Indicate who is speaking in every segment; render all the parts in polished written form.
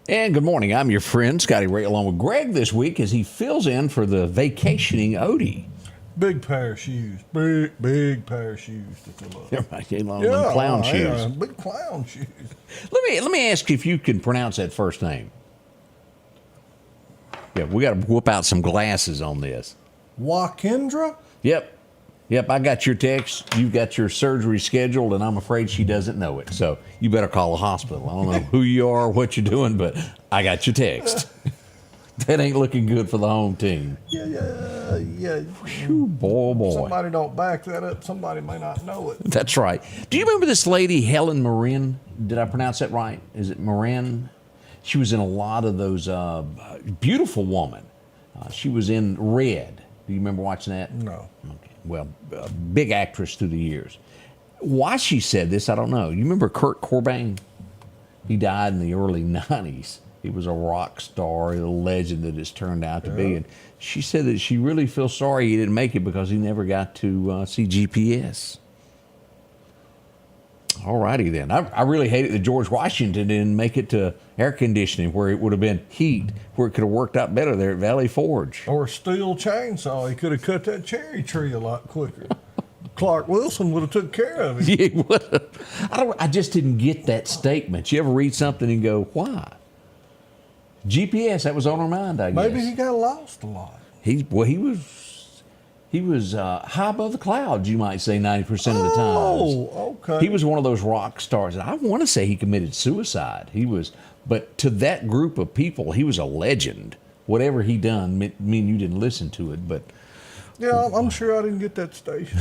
Speaker 1: And good morning. I'm your friend, Scotty Ray, along with Greg this week as he fills in for the vacationing Odie.
Speaker 2: Big pair of shoes. Big pair of shoes to fill up.
Speaker 1: Them clown shoes.
Speaker 2: Yeah, big clown shoes.
Speaker 1: Let me ask you if you can pronounce that first name. Yeah, we got to whoop out some glasses on this.
Speaker 2: Wakendra?
Speaker 1: Yep, I got your text. You've got your surgery scheduled, and I'm afraid she doesn't know it. So you better call the hospital. I don't know who you are or what you're doing, but I got your text. That ain't looking good for the home team.
Speaker 2: Yeah.
Speaker 1: Whew, boy.
Speaker 2: Somebody don't back that up. Somebody may not know it.
Speaker 1: That's right. Do you remember this lady, Helen Marin? Did I pronounce that right? Is it Marin? She was in a lot of those, beautiful woman. She was in Red. Do you remember watching that?
Speaker 2: No.
Speaker 1: Okay. Well, big actress through the years. Why she said this, I don't know. You remember Kurt Cobain? He died in the early 90s. He was a rock star, a legend that it's turned out to be. And she said that she really feels sorry he didn't make it because he never got to see GPS. All righty then. I really hate it that George Washington didn't make it to air conditioning where it would have been heat, where it could have worked out better there at Valley Forge.
Speaker 2: Or a steel chainsaw. He could have cut that cherry tree a lot quicker. Clark Wilson would have took care of it.
Speaker 1: Yeah, he would have. I just didn't get that statement. You ever read something and go, why? GPS, that was on her mind, I guess.
Speaker 2: Maybe he got lost a lot.
Speaker 1: He was high above the clouds, you might say, 90% of the time.
Speaker 2: Oh, okay.
Speaker 1: He was one of those rock stars. I want to say he committed suicide. But to that group of people, he was a legend. Whatever he done, mean you didn't listen to it, but...
Speaker 2: Yeah, I'm sure I didn't get that station.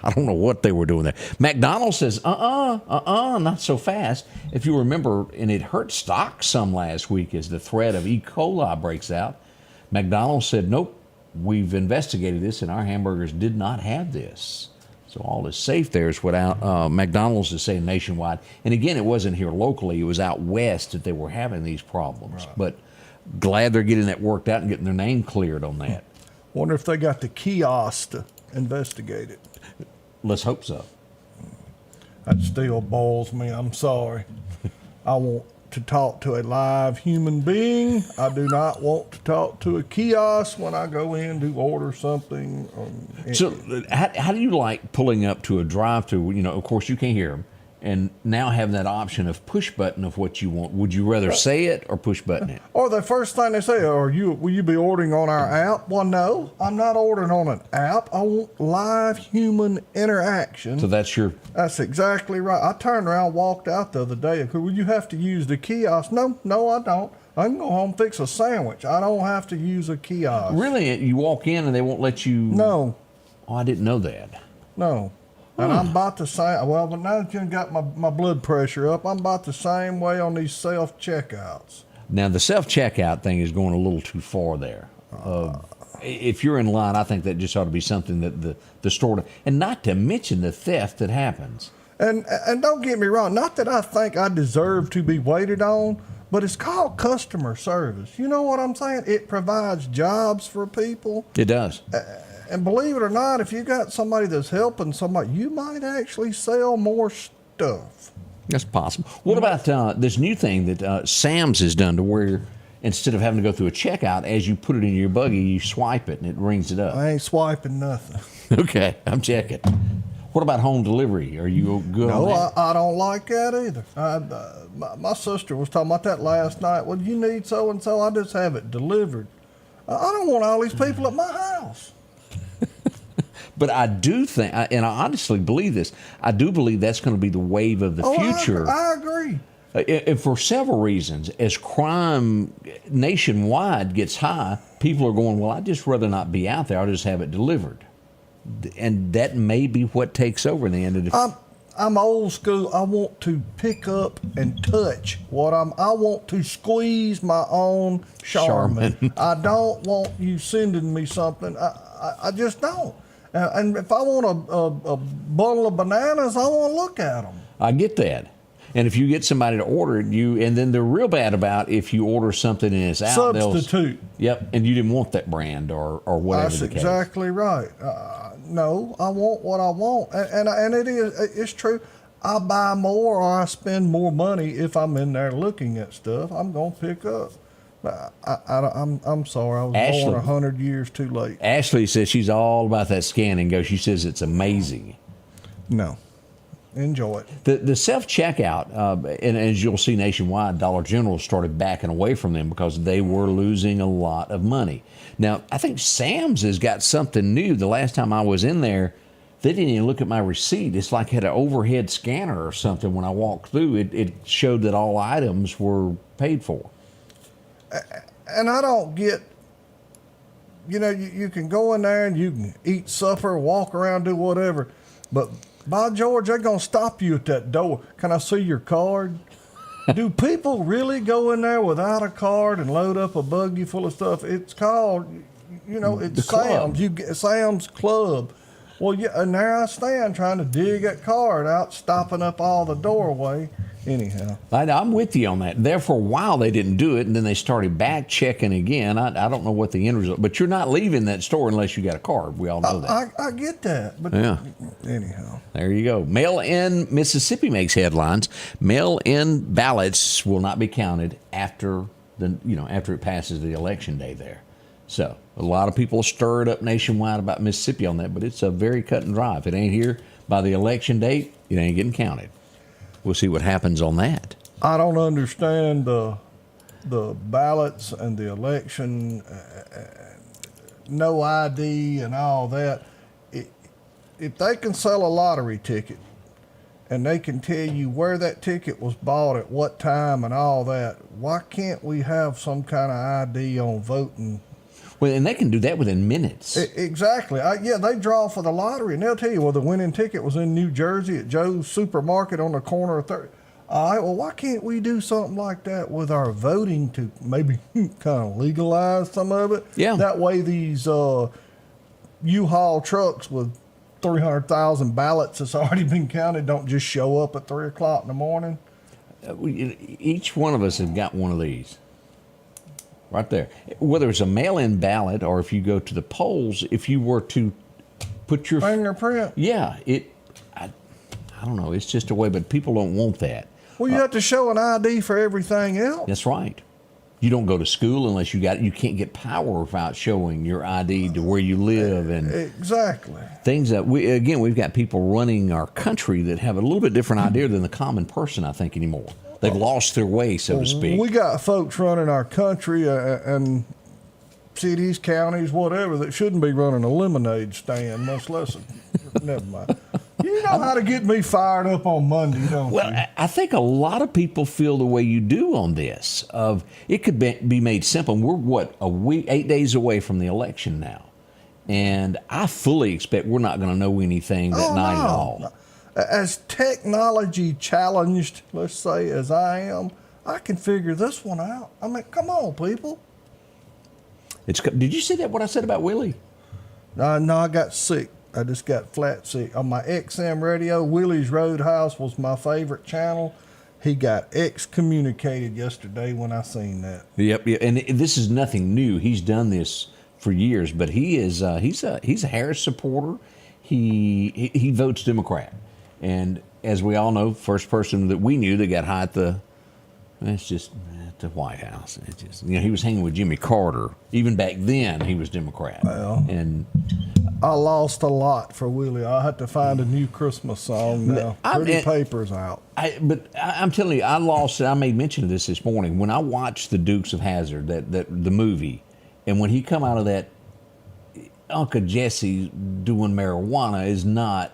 Speaker 1: I don't know what they were doing there. McDonald's says, not so fast. If you remember, and it hurt stocks some last week as the threat of E. coli breaks out. McDonald's said, nope, we've investigated this, and our hamburgers did not have this. So all is safe there is what McDonald's is saying nationwide. And again, it wasn't here locally. It was out west that they were having these problems. Right. But glad they're getting that worked out and getting their name cleared on that.
Speaker 2: Wonder if they got the kiosk to investigate it.
Speaker 1: Let's hope so.
Speaker 2: That still boils me. I'm sorry. I want to talk to a live human being. I do not want to talk to a kiosk when I go in to order something.
Speaker 1: So how do you like pulling up to a drive-thru? You know, of course, you can't hear them. And now having that option of push button of what you want. Would you rather say it or push button it?
Speaker 2: Or the first thing they say, will you be ordering on our app? Well, no, I'm not ordering on an app. I want live human interaction.
Speaker 1: So
Speaker 2: That's exactly right. I turned around, walked out the other day. Will you have to use the kiosk? No, I don't. I can go home and fix a sandwich. I don't have to use a kiosk.
Speaker 1: Really? You walk in and they won't let you?
Speaker 2: No.
Speaker 1: Oh, I didn't know that.
Speaker 2: No. And I'm about the same, but now that you've got my blood pressure up, I'm about the same way on these self-checkouts.
Speaker 1: Now, the self-checkout thing is going a little too far there. If you're in line, I think that just ought to be something that the store, and not to mention the theft that happens.
Speaker 2: And don't get me wrong, not that I think I deserve to be waited on, but it's called customer service. You know what I'm saying? It provides jobs for people.
Speaker 1: It does.
Speaker 2: And believe it or not, if you got somebody that's helping somebody, you might actually sell more stuff.
Speaker 1: That's possible. What about this new thing that Sam's has done to where instead of having to go through a checkout, as you put it in your buggy, you swipe it and it rings it up?
Speaker 2: I ain't swiping nothing.
Speaker 1: Okay, I'm checking. What about home delivery? Are you good on that?
Speaker 2: No, I don't like that either. My sister was talking about that last night. Well, you need so-and-so, I just have it delivered. I don't want all these people at my house.
Speaker 1: But I do think, and I honestly believe this, I do believe that's going to be the wave of the future.
Speaker 2: I agree.
Speaker 1: And for several reasons. As crime nationwide gets high, people are going, well, I'd just rather not be out there. I'll just have it delivered. and that may be what takes over then. And if,
Speaker 2: I'm old school. I want to pick up and touch I want to squeeze my own Charmin. I don't want you sending me something. I just don't. And if I want a bundle of bananas, I want to look at them.
Speaker 1: I get that. And if you get somebody to order it, and then they're real bad about if you order something and it's out.
Speaker 2: Substitute.
Speaker 1: Yep, and you didn't want that brand or whatever.
Speaker 2: That's
Speaker 1: the case.
Speaker 2: exactly right. No, I want what I want, and it's true. I buy more or I spend more money if I'm in there looking at stuff. I'm gonna pick up. I'm sorry, I was
Speaker 1: Ashley,
Speaker 2: born 100 years too late.
Speaker 1: Ashley says she's all about that scan and go. She says it's amazing.
Speaker 2: No, enjoy it.
Speaker 1: The self checkout, and as you'll see nationwide, Dollar General started backing away from them because they were losing a lot of money. Now, I think Sam's has got something new. The last time I was in there, they didn't even look at my receipt. It's like it had an overhead scanner or something. When I walked through, it showed that all items were paid for.
Speaker 2: And I don't get, you can go in there and you can eat supper, walk around, do whatever, but by George, they're going to stop you at that door. Can I see your card? Do people really go in there without a card and load up a buggy full of stuff? It's called, it's Sam's. You get Sam's Club. Well, yeah, and there I stand trying to dig that card out, stopping up all the doorway. Anyhow,
Speaker 1: I'm with you on that. There for a while they didn't do it, and then they started back checking again. I don't know what the end result, but you're not leaving that store unless you got a card. We all know that.
Speaker 2: I get that, but anyhow,
Speaker 1: there you go. Mail-in Mississippi makes headlines. Mail-in ballots will not be counted after it passes the election day there. So a lot of people stirred up nationwide about Mississippi on that, but it's a very cut and dry. If it ain't here by the election date, it ain't getting counted. We'll see what happens on that.
Speaker 2: I don't understand the ballots and the election, no ID and all that. If they can sell a lottery ticket and they can tell you where that ticket was bought at what time and all that, why can't we have some kind of ID on voting?
Speaker 1: Well, and they can do that within minutes.
Speaker 2: Exactly. They draw for the lottery, and they'll tell you, well, the winning ticket was in New Jersey at Joe's Supermarket on the corner of 3rd. All right, well, why can't we do something like that with our voting to maybe kind of legalize some of it?
Speaker 1: Yeah.
Speaker 2: That way these U-Haul trucks with 300,000 ballots that's already been counted don't just show up at 3 o'clock in the morning.
Speaker 1: Each one of us has got one of these. Right there. Whether it's a mail-in ballot or if you go to the polls, if you were to put your
Speaker 2: fingerprint.
Speaker 1: Yeah, I don't know. It's just a way, but people don't want that.
Speaker 2: Well, you have to show an ID for everything else.
Speaker 1: That's right. You don't go to school unless you can't get power without showing your ID to where you live and
Speaker 2: exactly
Speaker 1: things that we've got people running our country that have a little bit different idea than the common person, I think, anymore. They've lost their way, so to speak.
Speaker 2: We got folks running our country and cities, counties, whatever, that shouldn't be running a lemonade stand, much less never mind. You know how to get me fired up on Monday, don't you?
Speaker 1: Well, I think a lot of people feel the way you do on this. It could be made simple. We're, a week, 8 days away from the election now. And I fully expect we're not going to know anything that night at all.
Speaker 2: No. As technology challenged, let's say, as I am, I can figure this one out. I mean, come on, people.
Speaker 1: Did you see that, what I said about Willie?
Speaker 2: No, I got sick. I just got flat sick. On my XM radio, Willie's Roadhouse was my favorite channel. He got excommunicated yesterday when I seen that.
Speaker 1: Yep, and this is nothing new. He's done this for years, but he's a Harris supporter. He votes Democrat. And as we all know, first person that we knew that got high at the White House. He was hanging with Jimmy Carter. Even back then, he was Democrat.
Speaker 2: Well,
Speaker 1: and
Speaker 2: I lost a lot for Willie. I had to find a new Christmas song now. Pretty Paper's out.
Speaker 1: But I'm telling you, I lost it. I made mention of this morning. When I watched The Dukes of Hazzard, the movie, and when he come out of that, Uncle Jesse doing marijuana is not...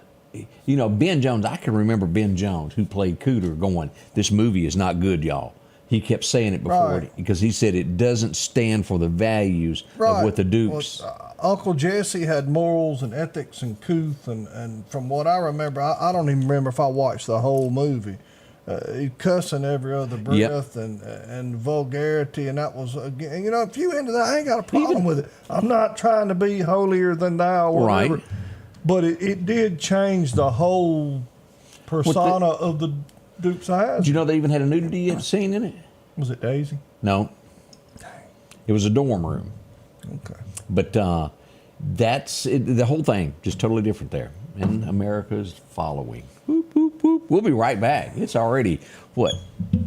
Speaker 1: Ben Jones, I can remember Ben Jones, who played Cooter, going, this movie is not good, y'all. He kept saying it before because he said it doesn't stand for the values of what the Dukes.
Speaker 2: Well, Uncle Jesse had morals and ethics and couth, and from what I remember, I don't even remember if I watched the whole movie. He cussing every other breath and vulgarity, and that was, if you into that, I ain't got a problem with it. I'm not trying to be holier than thou or whatever.
Speaker 1: Right.
Speaker 2: But it did change the whole persona of the Dukes of Hazzard.
Speaker 1: Did you know they even had a nudity scene in it?
Speaker 2: Was it Daisy?
Speaker 1: No. It was a dorm room.
Speaker 2: Okay.
Speaker 1: But that's it, the whole thing, just totally different there. And America's following. Whoop, whoop, whoop. We'll be right back. It's already,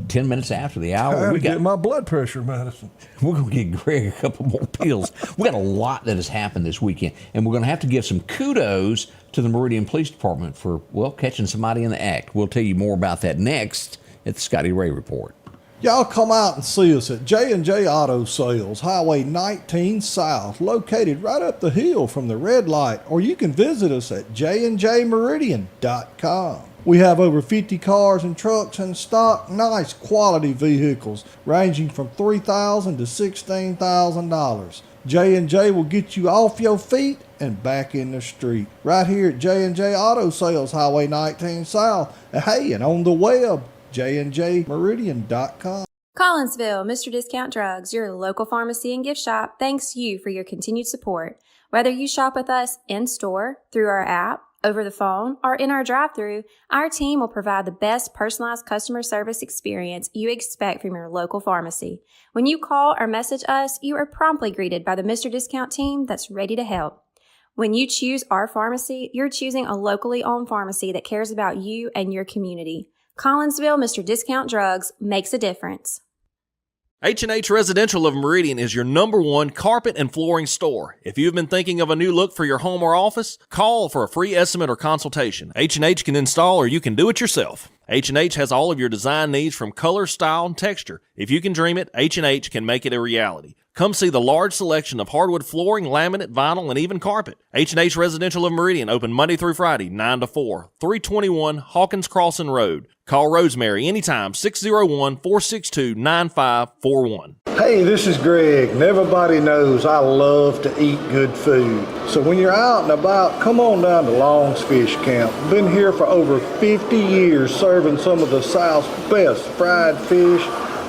Speaker 1: 10 minutes after the hour?
Speaker 2: We got my blood pressure medicine.
Speaker 1: We're going to get Greg a couple more pills. We got a lot that has happened this weekend, and we're going to have to give some kudos to the Meridian Police Department for, catching somebody in the act. We'll tell you more about that next at the Scotty Ray Report.
Speaker 2: Y'all come out and see us at J&J Auto Sales, Highway 19 South, located right up the hill from the red light, or you can visit us at jnjmeridian.com. We have over 50 cars and trucks in stock, nice quality vehicles ranging from $3,000 to $16,000. J&J will get you off your feet and back in the street. Right here at J&J Auto Sales, Highway 19 South. And on the web, jnjmeridian.com.
Speaker 3: Collinsville, Mr. Discount Drugs, your local pharmacy and gift shop, thanks you for your continued support. Whether you shop with us in-store, through our app, over the phone, or in our drive-thru, our team will provide the best personalized customer service experience you expect from your local pharmacy. When you call or message us, you are promptly greeted by the Mr. Discount team that's ready to help. When you choose our pharmacy, you're choosing a locally owned pharmacy that cares about you and your community. Collinsville, Mr. Discount Drugs makes a difference.
Speaker 4: H&H Residential of Meridian is your #1 carpet and flooring store. If you've been thinking of a new look for your home or office, call for a free estimate or consultation. H&H can install or you can do it yourself. H&H has all of your design needs from color, style, and texture. If you can dream it, H&H can make it a reality. Come see the large selection of hardwood flooring, laminate, vinyl, and even carpet. H&H Residential of Meridian, open Monday through Friday, 9 to 4, 321 Hawkins Crossing Road. Call Rosemary anytime, 601-462-9541.
Speaker 2: Hey, this is Greg, and everybody knows I love to eat good food. So when you're out and about, come on down to Long's Fish Camp. Been here for over 50 years serving some of the South's best fried fish,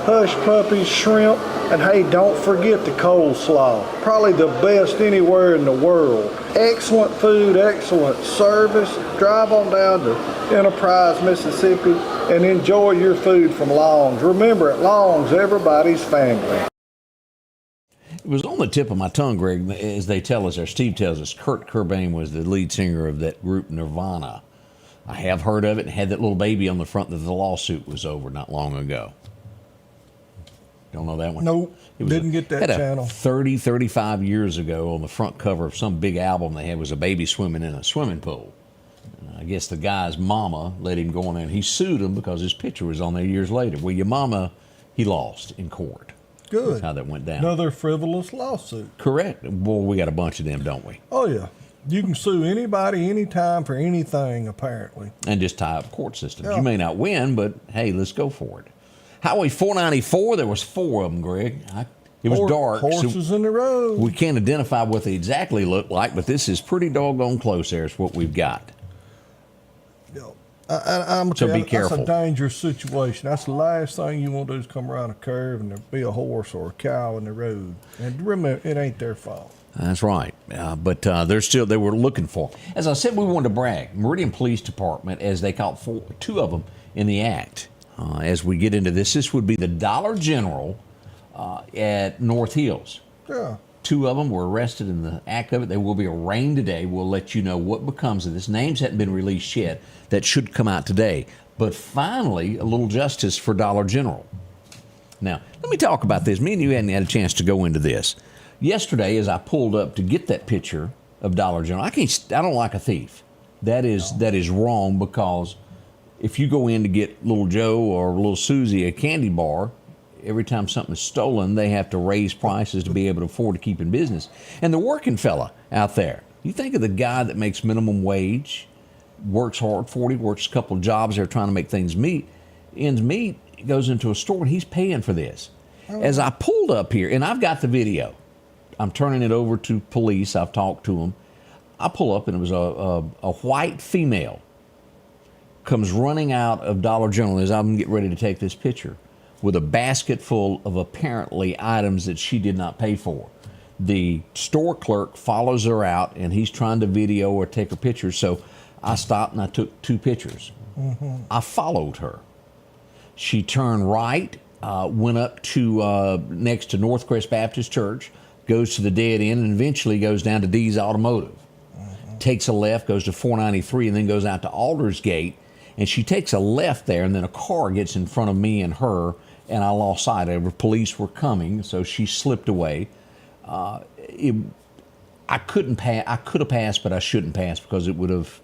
Speaker 2: hush puppies, shrimp, and hey, don't forget the coleslaw. Probably the best anywhere in the world. Excellent food, excellent service. Drive on down to Enterprise, Mississippi, and enjoy your food from Long's. Remember, at Long's, everybody's family.
Speaker 1: It was on the tip of my tongue, Greg, as they tell us, or Steve tells us, Kurt Cobain was the lead singer of that group Nirvana. I have heard of it and had that little baby on the front that the lawsuit was over not long ago. Don't know that one?
Speaker 2: Nope, didn't get that channel.
Speaker 1: 35 years ago on the front cover of some big album they had was a baby swimming in a swimming pool. And I guess the guy's mama let him go on there, and he sued him because his picture was on there years later. Well, your mama, he lost in court.
Speaker 2: Good.
Speaker 1: That's how that went down.
Speaker 2: Another frivolous lawsuit.
Speaker 1: Correct. Well, we got a bunch of them, don't we?
Speaker 2: Oh, yeah. You can sue anybody, anytime, for anything, apparently.
Speaker 1: And just tie up court systems.
Speaker 2: Yeah.
Speaker 1: You may not win, but hey, let's go for it. Highway 494, there was 4 of them, Greg. It was dark.
Speaker 2: Horses in the road.
Speaker 1: We can't identify what they exactly look like, but this is pretty doggone close there is what we've got. So be careful.
Speaker 2: That's a dangerous situation. That's the last thing you want to do is come around a curve and there be a horse or a cow in the road. And remember, it ain't their fault.
Speaker 1: That's right. But they were looking for them. As I said, we wanted to brag. Meridian Police Department, as they caught 2 of them in the act. As we get into this would be the Dollar General at North Hills.
Speaker 2: Yeah.
Speaker 1: 2 of them were arrested in the act of it. They will be arraigned today. We'll let you know what becomes of this. Names haven't been released yet. That should come out today. But finally, a little justice for Dollar General. Now, let me talk about this. Me and you hadn't had a chance to go into this. Yesterday, as I pulled up to get that picture of Dollar General, I don't like a thief. That is wrong, because if you go in to get little Joe or little Susie a candy bar, every time something is stolen, they have to raise prices to be able to afford to keep in business. And the working fella out there, you think of the guy that makes minimum wage, works hard 40, works a couple of jobs there trying to make ends meet. goes into a store and he's paying for this. As I pulled up here, and I've got the video, I'm turning it over to police. I've talked to them. I pull up and it was a white female comes running out of Dollar General as I'm getting ready to take this picture with a basket full of apparently items that she did not pay for. The store clerk follows her out and he's trying to video or take a picture. So I stopped and I took 2 pictures. I followed her. She turned right, went up to next to Northcrest Baptist Church, goes to the dead end, and eventually goes down to D's Automotive. Takes a left, goes to 493, and then goes out to Aldersgate. And she takes a left there, and then a car gets in front of me and her, and I lost sight of her. Police were coming, so she slipped away. I couldn't pass. I could have passed, but I shouldn't pass because it would have.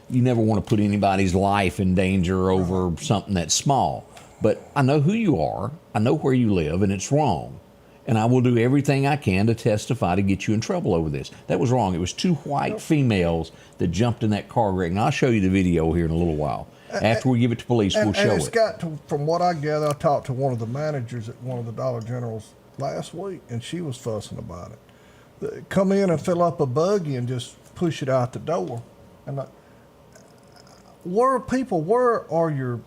Speaker 1: You never want to put anybody's life in danger over something that's small. But I know who you are. I know where you live, and it's wrong. And I will do everything I can to testify to get you in trouble over this. That was wrong. It was 2 white females that jumped in that car, Greg. And I'll show you the video here in a little while. After we give it to police, we'll show
Speaker 2: it's
Speaker 1: it.
Speaker 2: got to, from what I gather, I talked to one of the managers at one of the Dollar Generals last week, and she was fussing about it. Come in and fill up a buggy and just push it out the door. And where are your...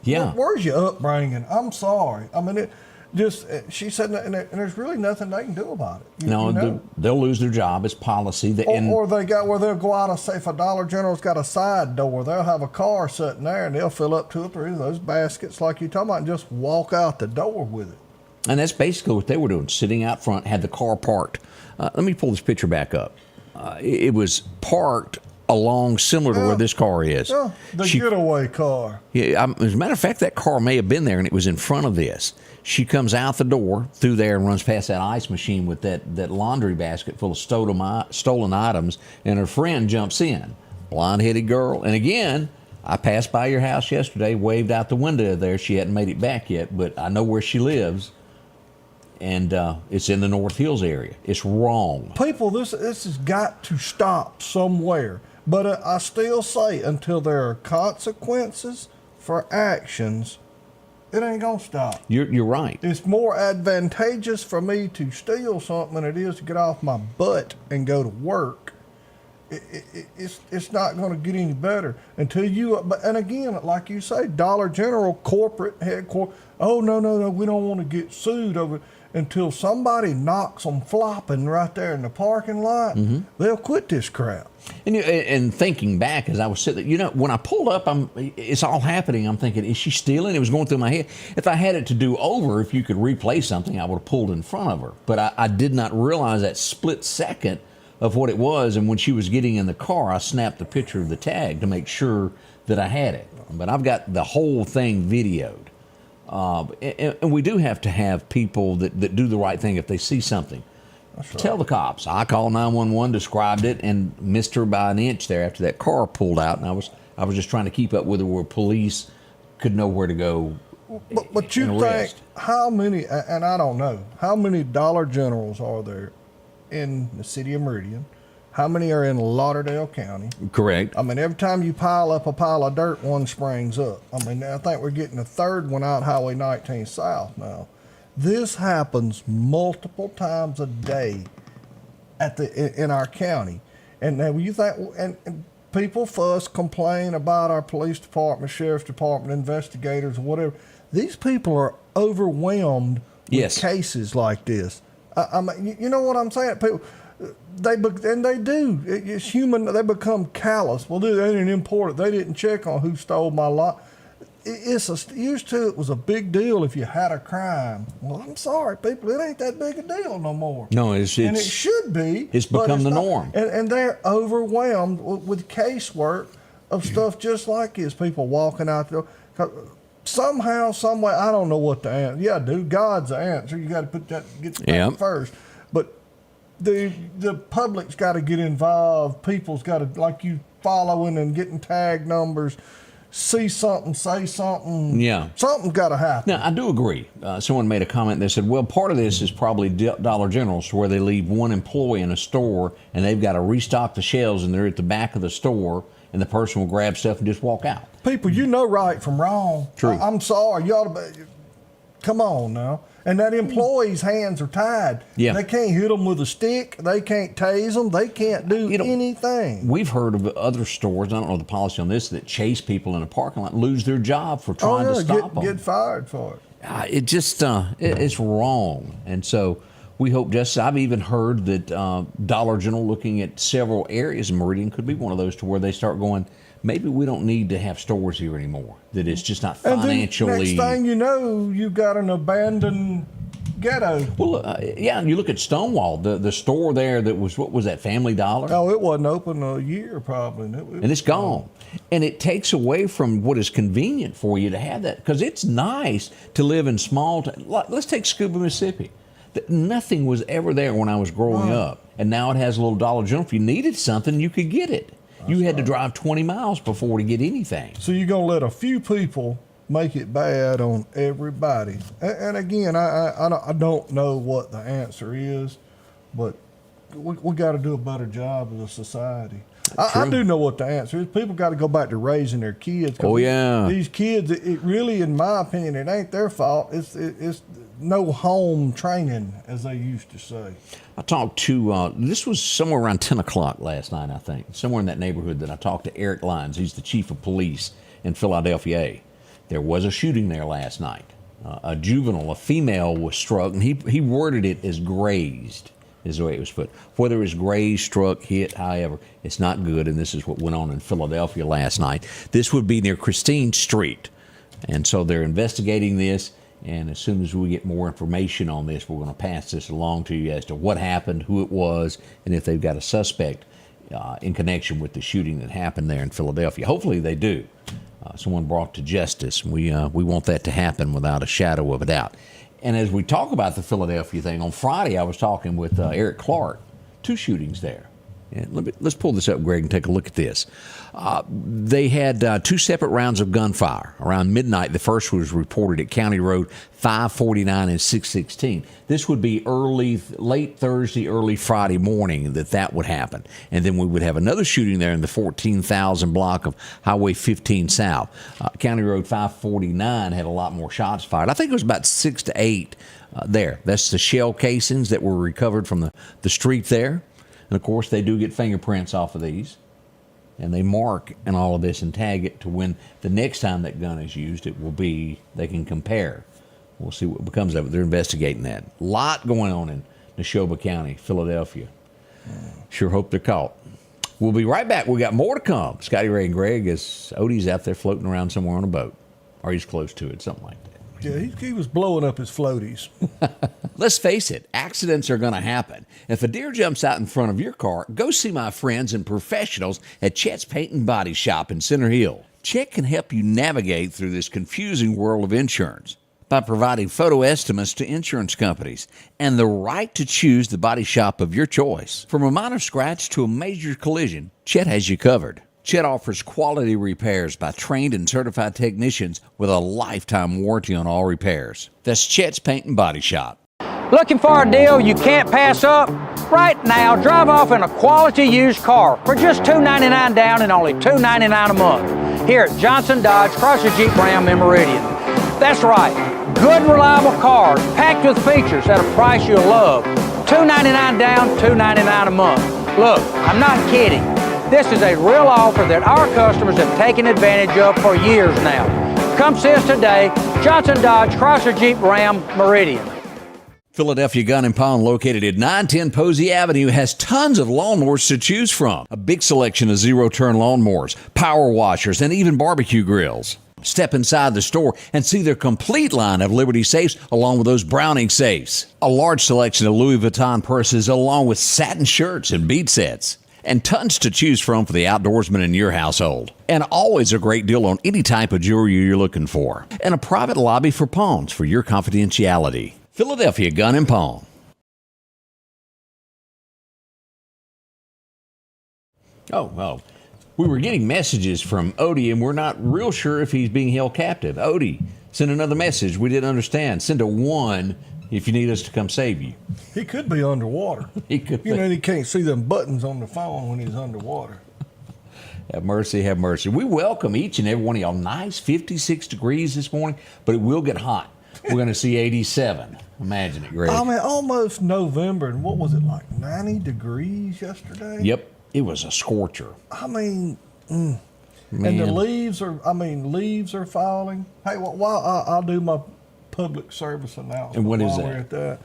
Speaker 1: Yeah.
Speaker 2: Where's your upbringing? I'm sorry. I mean, she said, and there's really nothing they can do about it.
Speaker 1: They'll lose their job. It's policy.
Speaker 2: Or they got where they'll go out and say if a Dollar General's got a side door, they'll have a car sitting there and they'll fill up 2 or 3 of those baskets like you're talking about and just walk out the door with it.
Speaker 1: And that's basically what they were doing, sitting out front, had the car parked. Let me pull this picture back up. It was parked along similar to where this car is.
Speaker 2: Yeah, the getaway car.
Speaker 1: Yeah, as a matter of fact, that car may have been there and it was in front of this. She comes out the door through there and runs past that ice machine with that laundry basket full of stolen items, and her friend jumps in. Blonde-headed girl. And again, I passed by your house yesterday, waved out the window there. She hadn't made it back yet, but I know where she lives. And it's in the North Hills area. It's wrong.
Speaker 2: People, this has got to stop somewhere. But I still say, until there are consequences for actions, it ain't gonna stop.
Speaker 1: You're right.
Speaker 2: It's more advantageous for me to steal something than it is to get off my butt and go to work. It's not going to get any better until you. And again, like you say, Dollar General corporate headquarters. Oh no, we don't want to get sued over it. Until somebody knocks them flopping right there in the parking lot, they'll quit this crap.
Speaker 1: And thinking back as I was sitting there, when I pulled up, it's all happening. I'm thinking, is she stealing? It was going through my head. If I had it to do over, if you could replay something, I would have pulled in front of her. But I did not realize that split second of what it was. And when she was getting in the car, I snapped a picture of the tag to make sure that I had it. But I've got the whole thing videoed. And we do have to have people that do the right thing if they see something. Right. Tell the cops. I called 911, described it, and missed her by an inch there after that car pulled out. And I was just trying to keep up with her where police could know where to go.
Speaker 2: But you think how many? And I don't know how many Dollar Generals are there in the city of Meridian. How many are in Lauderdale County?
Speaker 1: Correct.
Speaker 2: I mean, every time you pile up a pile of dirt, one springs up. I mean, I think we're getting a third one out Highway 19 South now. This happens multiple times a day in our county. And now you think, and people fuss, complain about our police department, sheriff's department, investigators, whatever. These people are overwhelmed with cases like this. I mean, you know what I'm saying? People. They do. It's human. They become callous. Well, they didn't import it. They didn't check on who stole my lot. Used to it was a big deal if you had a crime. Well, I'm sorry, people. It ain't that big a deal no more.
Speaker 1: No, and
Speaker 2: it should be.
Speaker 1: It's become the norm.
Speaker 2: And they're overwhelmed with casework of stuff just like this. People walking out the door. Somehow, some way, I don't know what the answer. Yeah, dude, God's the answer. You got to get that first. But the public's got to get involved. People's got to, like you, following and getting tag numbers. see something, say something.
Speaker 1: Yeah.
Speaker 2: Something's got to happen.
Speaker 1: Now, I do agree. Someone made a comment that said, well, part of this is probably Dollar Generals, where they leave one employee in a store and they've got to restock the shelves and they're at the back of the store and the person will grab stuff and just walk out.
Speaker 2: People, you know right from wrong.
Speaker 1: True.
Speaker 2: I'm sorry. You ought to be, come on now. And that employee's hands are tied.
Speaker 1: Yeah.
Speaker 2: They can't hit them with a stick. They can't tase them. They can't do anything.
Speaker 1: We've heard of other stores, I don't know the policy on this, that chase people in a parking lot, lose their job for trying to stop them.
Speaker 2: Get fired for it.
Speaker 1: It just, it's wrong. And so we hope I've even heard that Dollar General looking at several areas in Meridian could be one of those to where they start going, maybe we don't need to have stores here anymore, that it's just not financially.
Speaker 2: And then next thing you know, you've got an abandoned ghetto.
Speaker 1: Well, yeah, and you look at Stonewall, the store there that was, what was that, Family Dollar?
Speaker 2: Oh, it wasn't open a year probably. And
Speaker 1: it's gone. And it takes away from what is convenient for you to have that, because it's nice to live in small let's take Scuba, Mississippi. Nothing was ever there when I was growing up. And now it has a little Dollar General. If you needed something, you could get it. You had to drive 20 miles before to get anything.
Speaker 2: So you're going to let a few people make it bad on everybody. And again, I don't know what the answer is, but we got to do a better job as a society. I do know what the answer is. People got to go back to raising their kids.
Speaker 1: Oh, yeah.
Speaker 2: These kids, it really, in my opinion, it ain't their fault. It's no home training, as they used to say.
Speaker 1: I talked to, this was somewhere around 10 o'clock last night, I think, somewhere in that neighborhood, that I talked to Eric Lyons. He's the chief of police in Philadelphia. There was a shooting there last night. A juvenile, a female, was struck, and he worded it as grazed, is the way it was put. Whether it was grazed, struck, hit, however, it's not good, and this is what went on in Philadelphia last night. This would be near Christine Street, and so they're investigating this. And as soon as we get more information on this, we're going to pass this along to you as to what happened, who it was, and if they've got a suspect in connection with the shooting that happened there in Philadelphia. Hopefully they do. Someone brought to justice. We want that to happen without a shadow of a doubt. And as we talk about the Philadelphia thing, on Friday I was talking with Eric Clark. 2 shootings there. And let's pull this up, Greg, and take a look at this. They had 2 separate rounds of gunfire. Around midnight, the first was reported at County Road 549 and 616. This would be late Thursday, early Friday morning that would happen. And then we would have another shooting there in the 14,000 block of Highway 15 South. County Road 549 had a lot more shots fired. I think it was about 6 to 8 there. That's the shell casings that were recovered from the street there. And, of course, they do get fingerprints off of these, and they mark and all of this and tag it to when the next time that gun is used, they can compare. We'll see what becomes of it. They're investigating that. A lot going on in Neshoba County, Philadelphia. Sure hope they're caught. We'll be right back. We got more to come. Scotty Ray and Greg, as Odie's out there floating around somewhere on a boat, or he's close to it, something like that.
Speaker 2: Yeah, he was blowing up his floaties.
Speaker 1: Let's face it, accidents are going to happen. If a deer jumps out in front of your car, go see my friends and professionals at Chet's Paint and Body Shop in Center Hill. Chet can help you navigate through this confusing world of insurance by providing photo estimates to insurance companies and the right to choose the body shop of your choice. From a minor scratch to a major collision, Chet has you covered. Chet offers quality repairs by trained and certified technicians with a lifetime warranty on all repairs. That's Chet's Paint and Body Shop.
Speaker 5: Looking for a deal you can't pass up? Right now, drive off in a quality used car for just $299 down and only $299 a month here at Johnson Dodge Chrysler Jeep Ram in Meridian. That's right, good reliable cars packed with features at a price you'll love. $299 down, $299 a month. Look, I'm not kidding. This is a real offer that our customers have taken advantage of for years now. Come see us today, Johnson Dodge Chrysler Jeep Ram Meridian.
Speaker 1: Philadelphia Gun & Pawn, located at 910 Posey Avenue, has tons of lawnmowers to choose from. A big selection of zero-turn lawnmowers, power washers, and even barbecue grills. Step inside the store and see their complete line of Liberty safes along with those Browning safes. A large selection of Louis Vuitton purses along with satin shirts and bead sets. And tons to choose from for the outdoorsman in your household. And always a great deal on any type of jewelry you're looking for. And a private lobby for pawns for your confidentiality. Philadelphia Gun & Pawn. We were getting messages from Odie, and we're not real sure if he's being held captive. Odie, send another message. We didn't understand. Send a 1 if you need us to come save you.
Speaker 2: He could be underwater.
Speaker 1: He could be.
Speaker 2: You know, he can't see them buttons on the phone when he's underwater.
Speaker 1: Have mercy, have mercy. We welcome each and every one of y'all. Nice 56 degrees this morning, but it will get hot. We're going to see 87. Imagine it, Greg.
Speaker 2: I mean, almost November, and what was it, like 90 degrees yesterday?
Speaker 1: Yep, it was a scorcher.
Speaker 2: I mean, and
Speaker 1: Man.
Speaker 2: the leaves are falling. Hey, while I'll do my public service announcement.
Speaker 1: And what is
Speaker 2: while
Speaker 1: that?
Speaker 2: we're at that.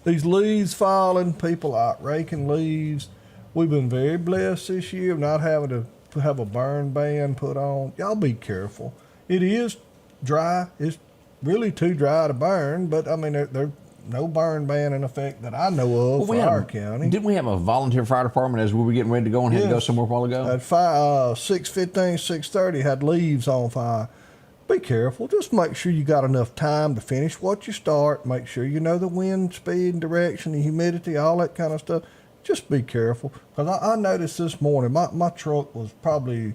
Speaker 2: These leaves falling, people out raking leaves. We've been very blessed this year of not having to have a burn ban put on. Y'all be careful. It is dry. It's really too dry to burn, but I mean, there's no burn ban in effect that I know of for our county.
Speaker 1: Didn't we have a volunteer fire department as we were getting ready to go and had to go somewhere a while ago?
Speaker 2: At 6:15, 6:30 had leaves on fire. Be careful. Just make sure you got enough time to finish what you start. Make sure you know the wind speed and direction, the humidity, all that kind of stuff. Just be careful. Because I noticed this morning, my truck was probably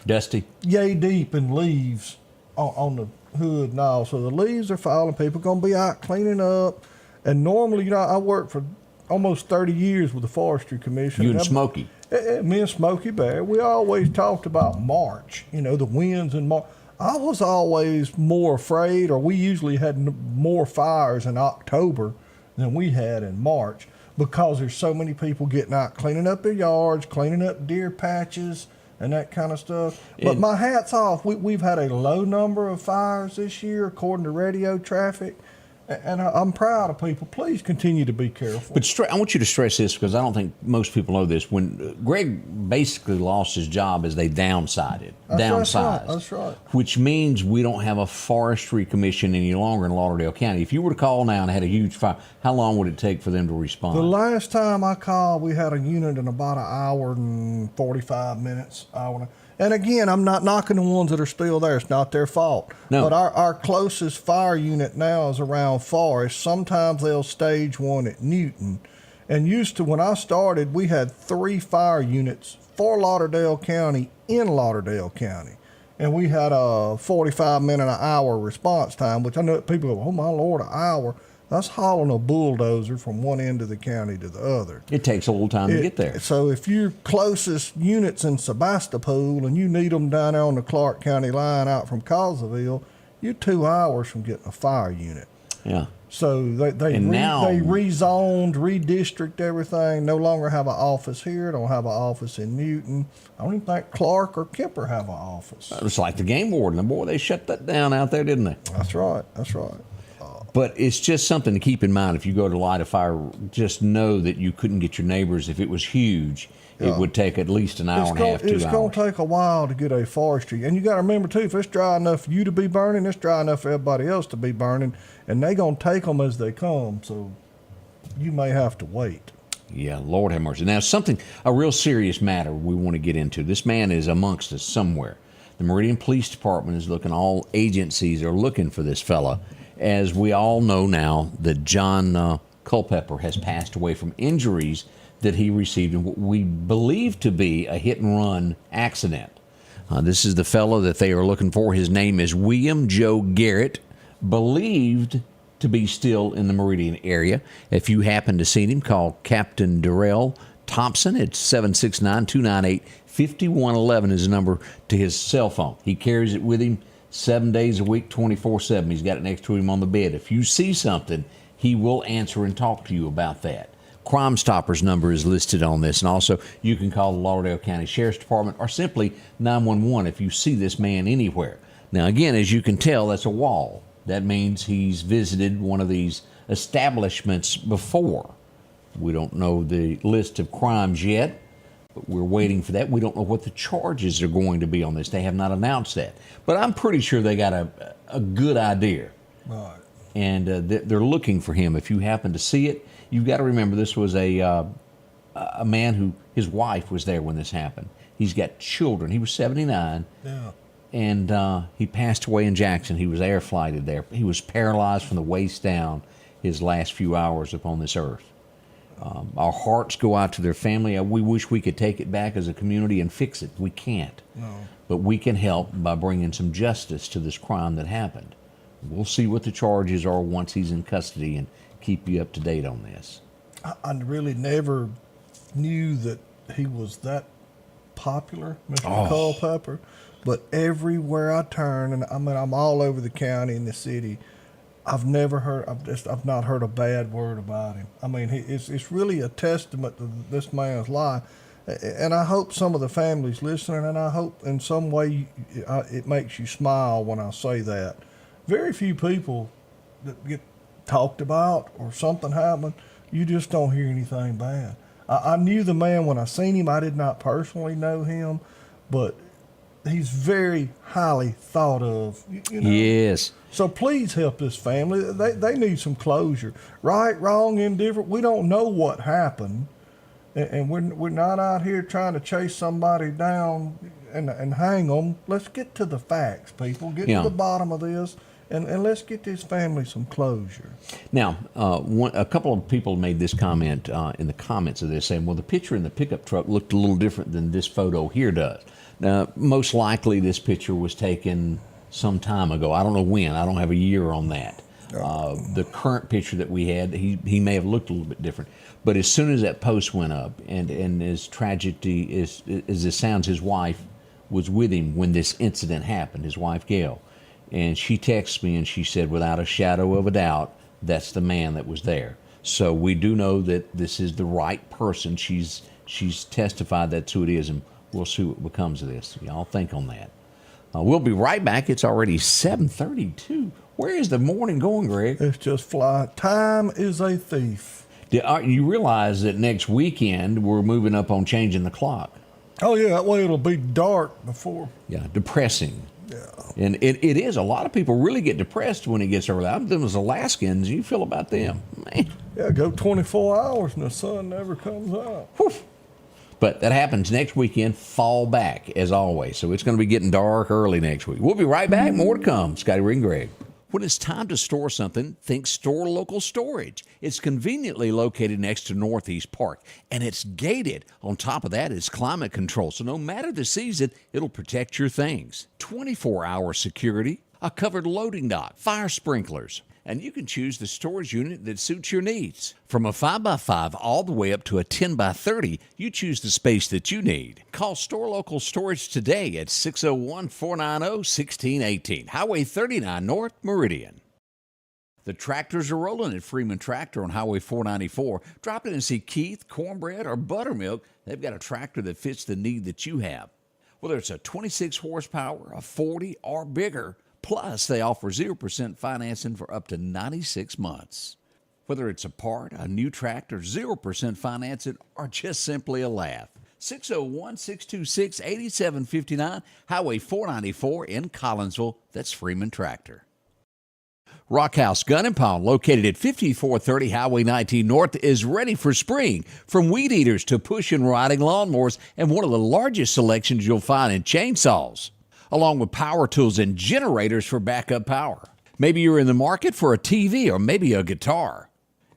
Speaker 1: Dusty.
Speaker 2: yay deep in leaves on the hood and all. So the leaves are falling. People going to be out cleaning up. And normally, you know, I worked for almost 30 years with the Forestry Commission.
Speaker 1: You and Smokey.
Speaker 2: Me and Smokey Bear, we always talked about March, you know, the winds in March. I was always more afraid, or we usually had more fires in October than we had in March because there's so many people getting out cleaning up their yards, cleaning up deer patches, and that kind of stuff. But my hat's off. We've had a low number of fires this year, according to radio traffic. And I'm proud of people. Please continue to be careful.
Speaker 1: But I want you to stress this because I don't think most people know this. When Greg basically lost his job as they downsized.
Speaker 2: That's right.
Speaker 1: Which means we don't have a forestry commission any longer in Lauderdale County. If you were to call now and had a huge fire, how long would it take for them to respond?
Speaker 2: The last time I called, we had a unit in about an hour and 45 minutes. And again, I'm not knocking the ones that are still there. It's not their fault.
Speaker 1: No.
Speaker 2: But our closest fire unit now is around Forest. Sometimes they'll stage one at Newton. And used to, when I started, we had 3 fire units for Lauderdale County in Lauderdale County. And we had a 45-minute, an hour response time, which I know people go, oh my Lord, an hour. That's hauling a bulldozer from one end of the county to the other.
Speaker 1: It takes a little time to get there.
Speaker 2: So if your closest unit's in Sebastopol and you need them down there on the Clark County line out from Causeville, you're 2 hours from getting a fire unit.
Speaker 1: Yeah.
Speaker 2: So they rezoned, redistricted everything. No longer have an office here. Don't have an office in Newton. I don't even think Clark or Kemper have an office.
Speaker 1: It's like the game warden. Boy, they shut that down out there, didn't they?
Speaker 2: That's right.
Speaker 1: But it's just something to keep in mind. If you go to light a fire, just know that you couldn't get your neighbors. If it was huge, it would take at least an hour and a half, 2 hours.
Speaker 2: It's going to take a while to get a forestry. And you got to remember, too, if it's dry enough for you to be burning, it's dry enough for everybody else to be burning. And they're going to take them as they come. So you may have to wait.
Speaker 1: Yeah, Lord have mercy. Now, a real serious matter we want to get into. This man is amongst us somewhere. The Meridian Police Department is looking, all agencies are looking for this fella. As we all know now that John Culpepper has passed away from injuries that he received in what we believe to be a hit-and-run accident. This is the fellow that they are looking for. His name is William Joe Garrett, believed to be still in the Meridian area. If you happen to see him, call Captain Darrell Thompson at 769-298-5111 is the number to his cell phone. He carries it with him 7 days a week, 24/7. He's got it next to him on the bed. If you see something, he will answer and talk to you about that. Crime Stoppers number is listed on this, and also you can call the Lauderdale County Sheriff's Department or simply 911 if you see this man anywhere. Now, again, as you can tell, that's a wall. That means he's visited one of these establishments before. We don't know the list of crimes yet, but we're waiting for that. We don't know what the charges are going to be on this. They have not announced that. But I'm pretty sure they got a good idea.
Speaker 2: Right.
Speaker 1: And they're looking for him. If you happen to see it, you've got to remember this was a man who, his wife was there when this happened. He's got children. He was 79.
Speaker 2: Yeah.
Speaker 1: And he passed away in Jackson. He was air flighted there. He was paralyzed from the waist down his last few hours upon this earth. Our hearts go out to their family. We wish we could take it back as a community and fix it. We can't.
Speaker 2: No.
Speaker 1: But we can help by bringing some justice to this crime that happened. We'll see what the charges are once he's in custody and keep you up to date on this.
Speaker 2: I really never knew that he was that popular, Mr. Culpepper. But everywhere I turn, and I mean, I'm all over the county and the city, I've not heard a bad word about him. I mean, it's really a testament to this man's life. And I hope some of the families listening, and I hope in some way it makes you smile when I say that. Very few people that get talked about or something happened, you just don't hear anything bad. I knew the man when I seen him. I did not personally know him, but he's very highly thought of. You know?
Speaker 1: Yes.
Speaker 2: So please help this family. They need some closure. Right, wrong, indifferent. We don't know what happened, and we're not out here trying to chase somebody down and hang them. Let's get to the facts, people. Get to the bottom of this, and let's get this family some closure.
Speaker 1: Now, a couple of people made this comment in the comments of this, saying, well, the picture in the pickup truck looked a little different than this photo here does. Now, most likely this picture was taken some time ago. I don't know when. I don't have a year on that. The current picture that we had, he may have looked a little bit different. But as soon as that post went up, and as tragedy as it sounds, his wife was with him when this incident happened, his wife Gail. And she texted me and she said, without a shadow of a doubt, that's the man that was there. So we do know that this is the right person. She's testified that's who it is, and we'll see what becomes of this. Y'all think on that. We'll be right back. It's already 7:32. Where is the morning going, Greg?
Speaker 2: It's just fly. Time is a thief.
Speaker 1: You realize that next weekend we're moving up on changing the clock?
Speaker 2: Oh, yeah. That way it'll be dark before.
Speaker 1: Yeah, depressing.
Speaker 2: Yeah.
Speaker 1: And it is. A lot of people really get depressed when it gets early. I'm them as Alaskans. You feel about them. Man.
Speaker 2: Yeah, go 24 hours and the sun never comes out.
Speaker 1: Whew. But that happens next weekend, fall back, as always. So it's going to be getting dark early next week. We'll be right back. More to come. Scotty Ray and Greg. When it's time to store something, think Store Local Storage. It's conveniently located next to Northeast Park, and it's gated. On top of that, it's climate control, so no matter the season, it'll protect your things. 24-hour security, a covered loading dock, fire sprinklers, and you can choose the storage unit that suits your needs. From a 5x5 all the way up to a 10x30, you choose the space that you need. Call Store Local Storage today at 601-490-1618, Highway 39 North, Meridian. The tractors are rolling at Freeman Tractor on Highway 494. Drop in and see Keith, Cornbread, or Buttermilk. They've got a tractor that fits the need that you have. Whether it's a 26 horsepower, a 40, or bigger, plus, they offer 0% financing for up to 96 months. Whether it's a part, a new tractor, 0% financing, or just simply a laugh. 601-626-8759, Highway 494 in Collinsville. That's Freeman Tractor. Rockhouse Gun and Pawn, located at 5430 Highway 19 North, is ready for spring. From weed eaters to push and riding lawnmowers, and one of the largest selections you'll find in chainsaws, along with power tools and generators for backup power. Maybe you're in the market for a TV or maybe a guitar.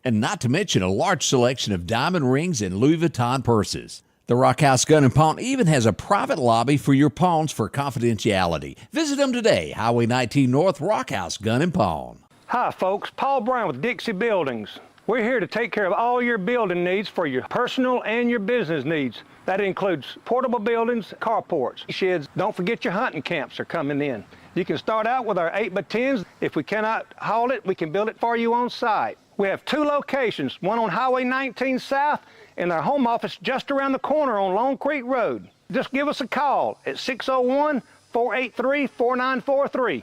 Speaker 1: And not to mention a large selection of diamond rings and Louis Vuitton purses. The Rockhouse Gun & Pawn even has a private lobby for your pawns for confidentiality. Visit them today, Highway 19 North, Rockhouse Gun & Pawn.
Speaker 5: Hi folks, Paul Brown with Dixie Buildings. We're here to take care of all your building needs for your personal and your business needs. That includes portable buildings, carports, sheds. Don't forget your hunting camps are coming in. You can start out with our 8x10s. If we cannot haul it, we can build it for you on site. We have 2 locations, one on Highway 19 South and our home office just around the corner on Long Creek Road. Just give us a call at 601-483-4943.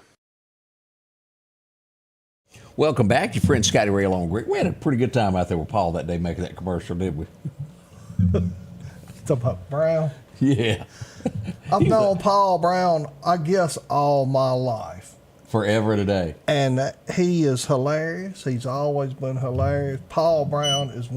Speaker 1: Welcome back, your friend Scotty Ray along Greg. We had a pretty good time out there with Paul that day making that commercial, didn't we?
Speaker 2: Talking about Brown.
Speaker 1: Yeah.
Speaker 2: I've known Paul Brown, I guess, all my life.
Speaker 1: Forever today.
Speaker 2: And he is hilarious. He's always been hilarious. Paul Brown is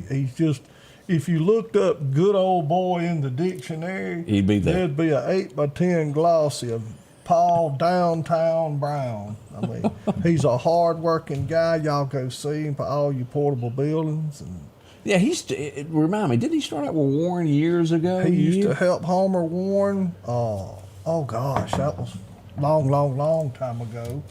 Speaker 2: he's just, if you looked up good old boy in the dictionary,
Speaker 1: he'd be there.
Speaker 2: There'd be an 8x10 glossy of Paul Downtown Brown. I mean, he's a hard-working guy. Y'all go see him for all your portable buildings. And
Speaker 1: Yeah, remind me, didn't he start out with Warren years ago?
Speaker 2: He used to help Homer Warren. Oh gosh, that was long time ago.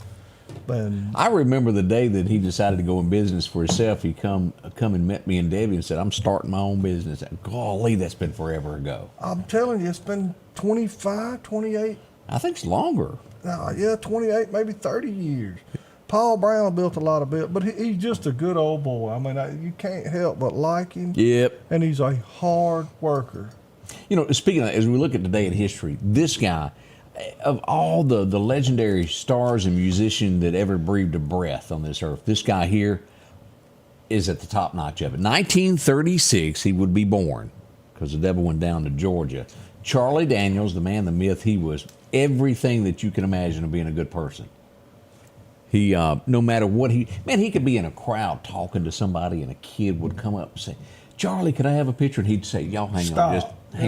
Speaker 2: But
Speaker 1: I remember the day that he decided to go in business for himself. He come and met me and Debbie and said, "I'm starting my own business." Golly, that's been forever ago.
Speaker 2: I'm telling you, it's been 25, 28.
Speaker 1: I think it's longer.
Speaker 2: Yeah, 28, maybe 30 years. Paul Brown built a lot of buildings, but he's just a good old boy. I mean, you can't help but like him.
Speaker 1: Yep.
Speaker 2: And he's a hard worker.
Speaker 1: You know, speaking of, as we look at today in history, this guy, of all the legendary stars and musicians that ever breathed a breath on this earth, this guy here is at the top notch of it. 1936, he would be born, because the devil went down to Georgia. Charlie Daniels, the man, the myth, he was everything that you can imagine of being a good person. He, no matter what he could be in a crowd talking to somebody and a kid would come up and say, "Charlie, could I have a picture?" And he'd say, "Y'all hang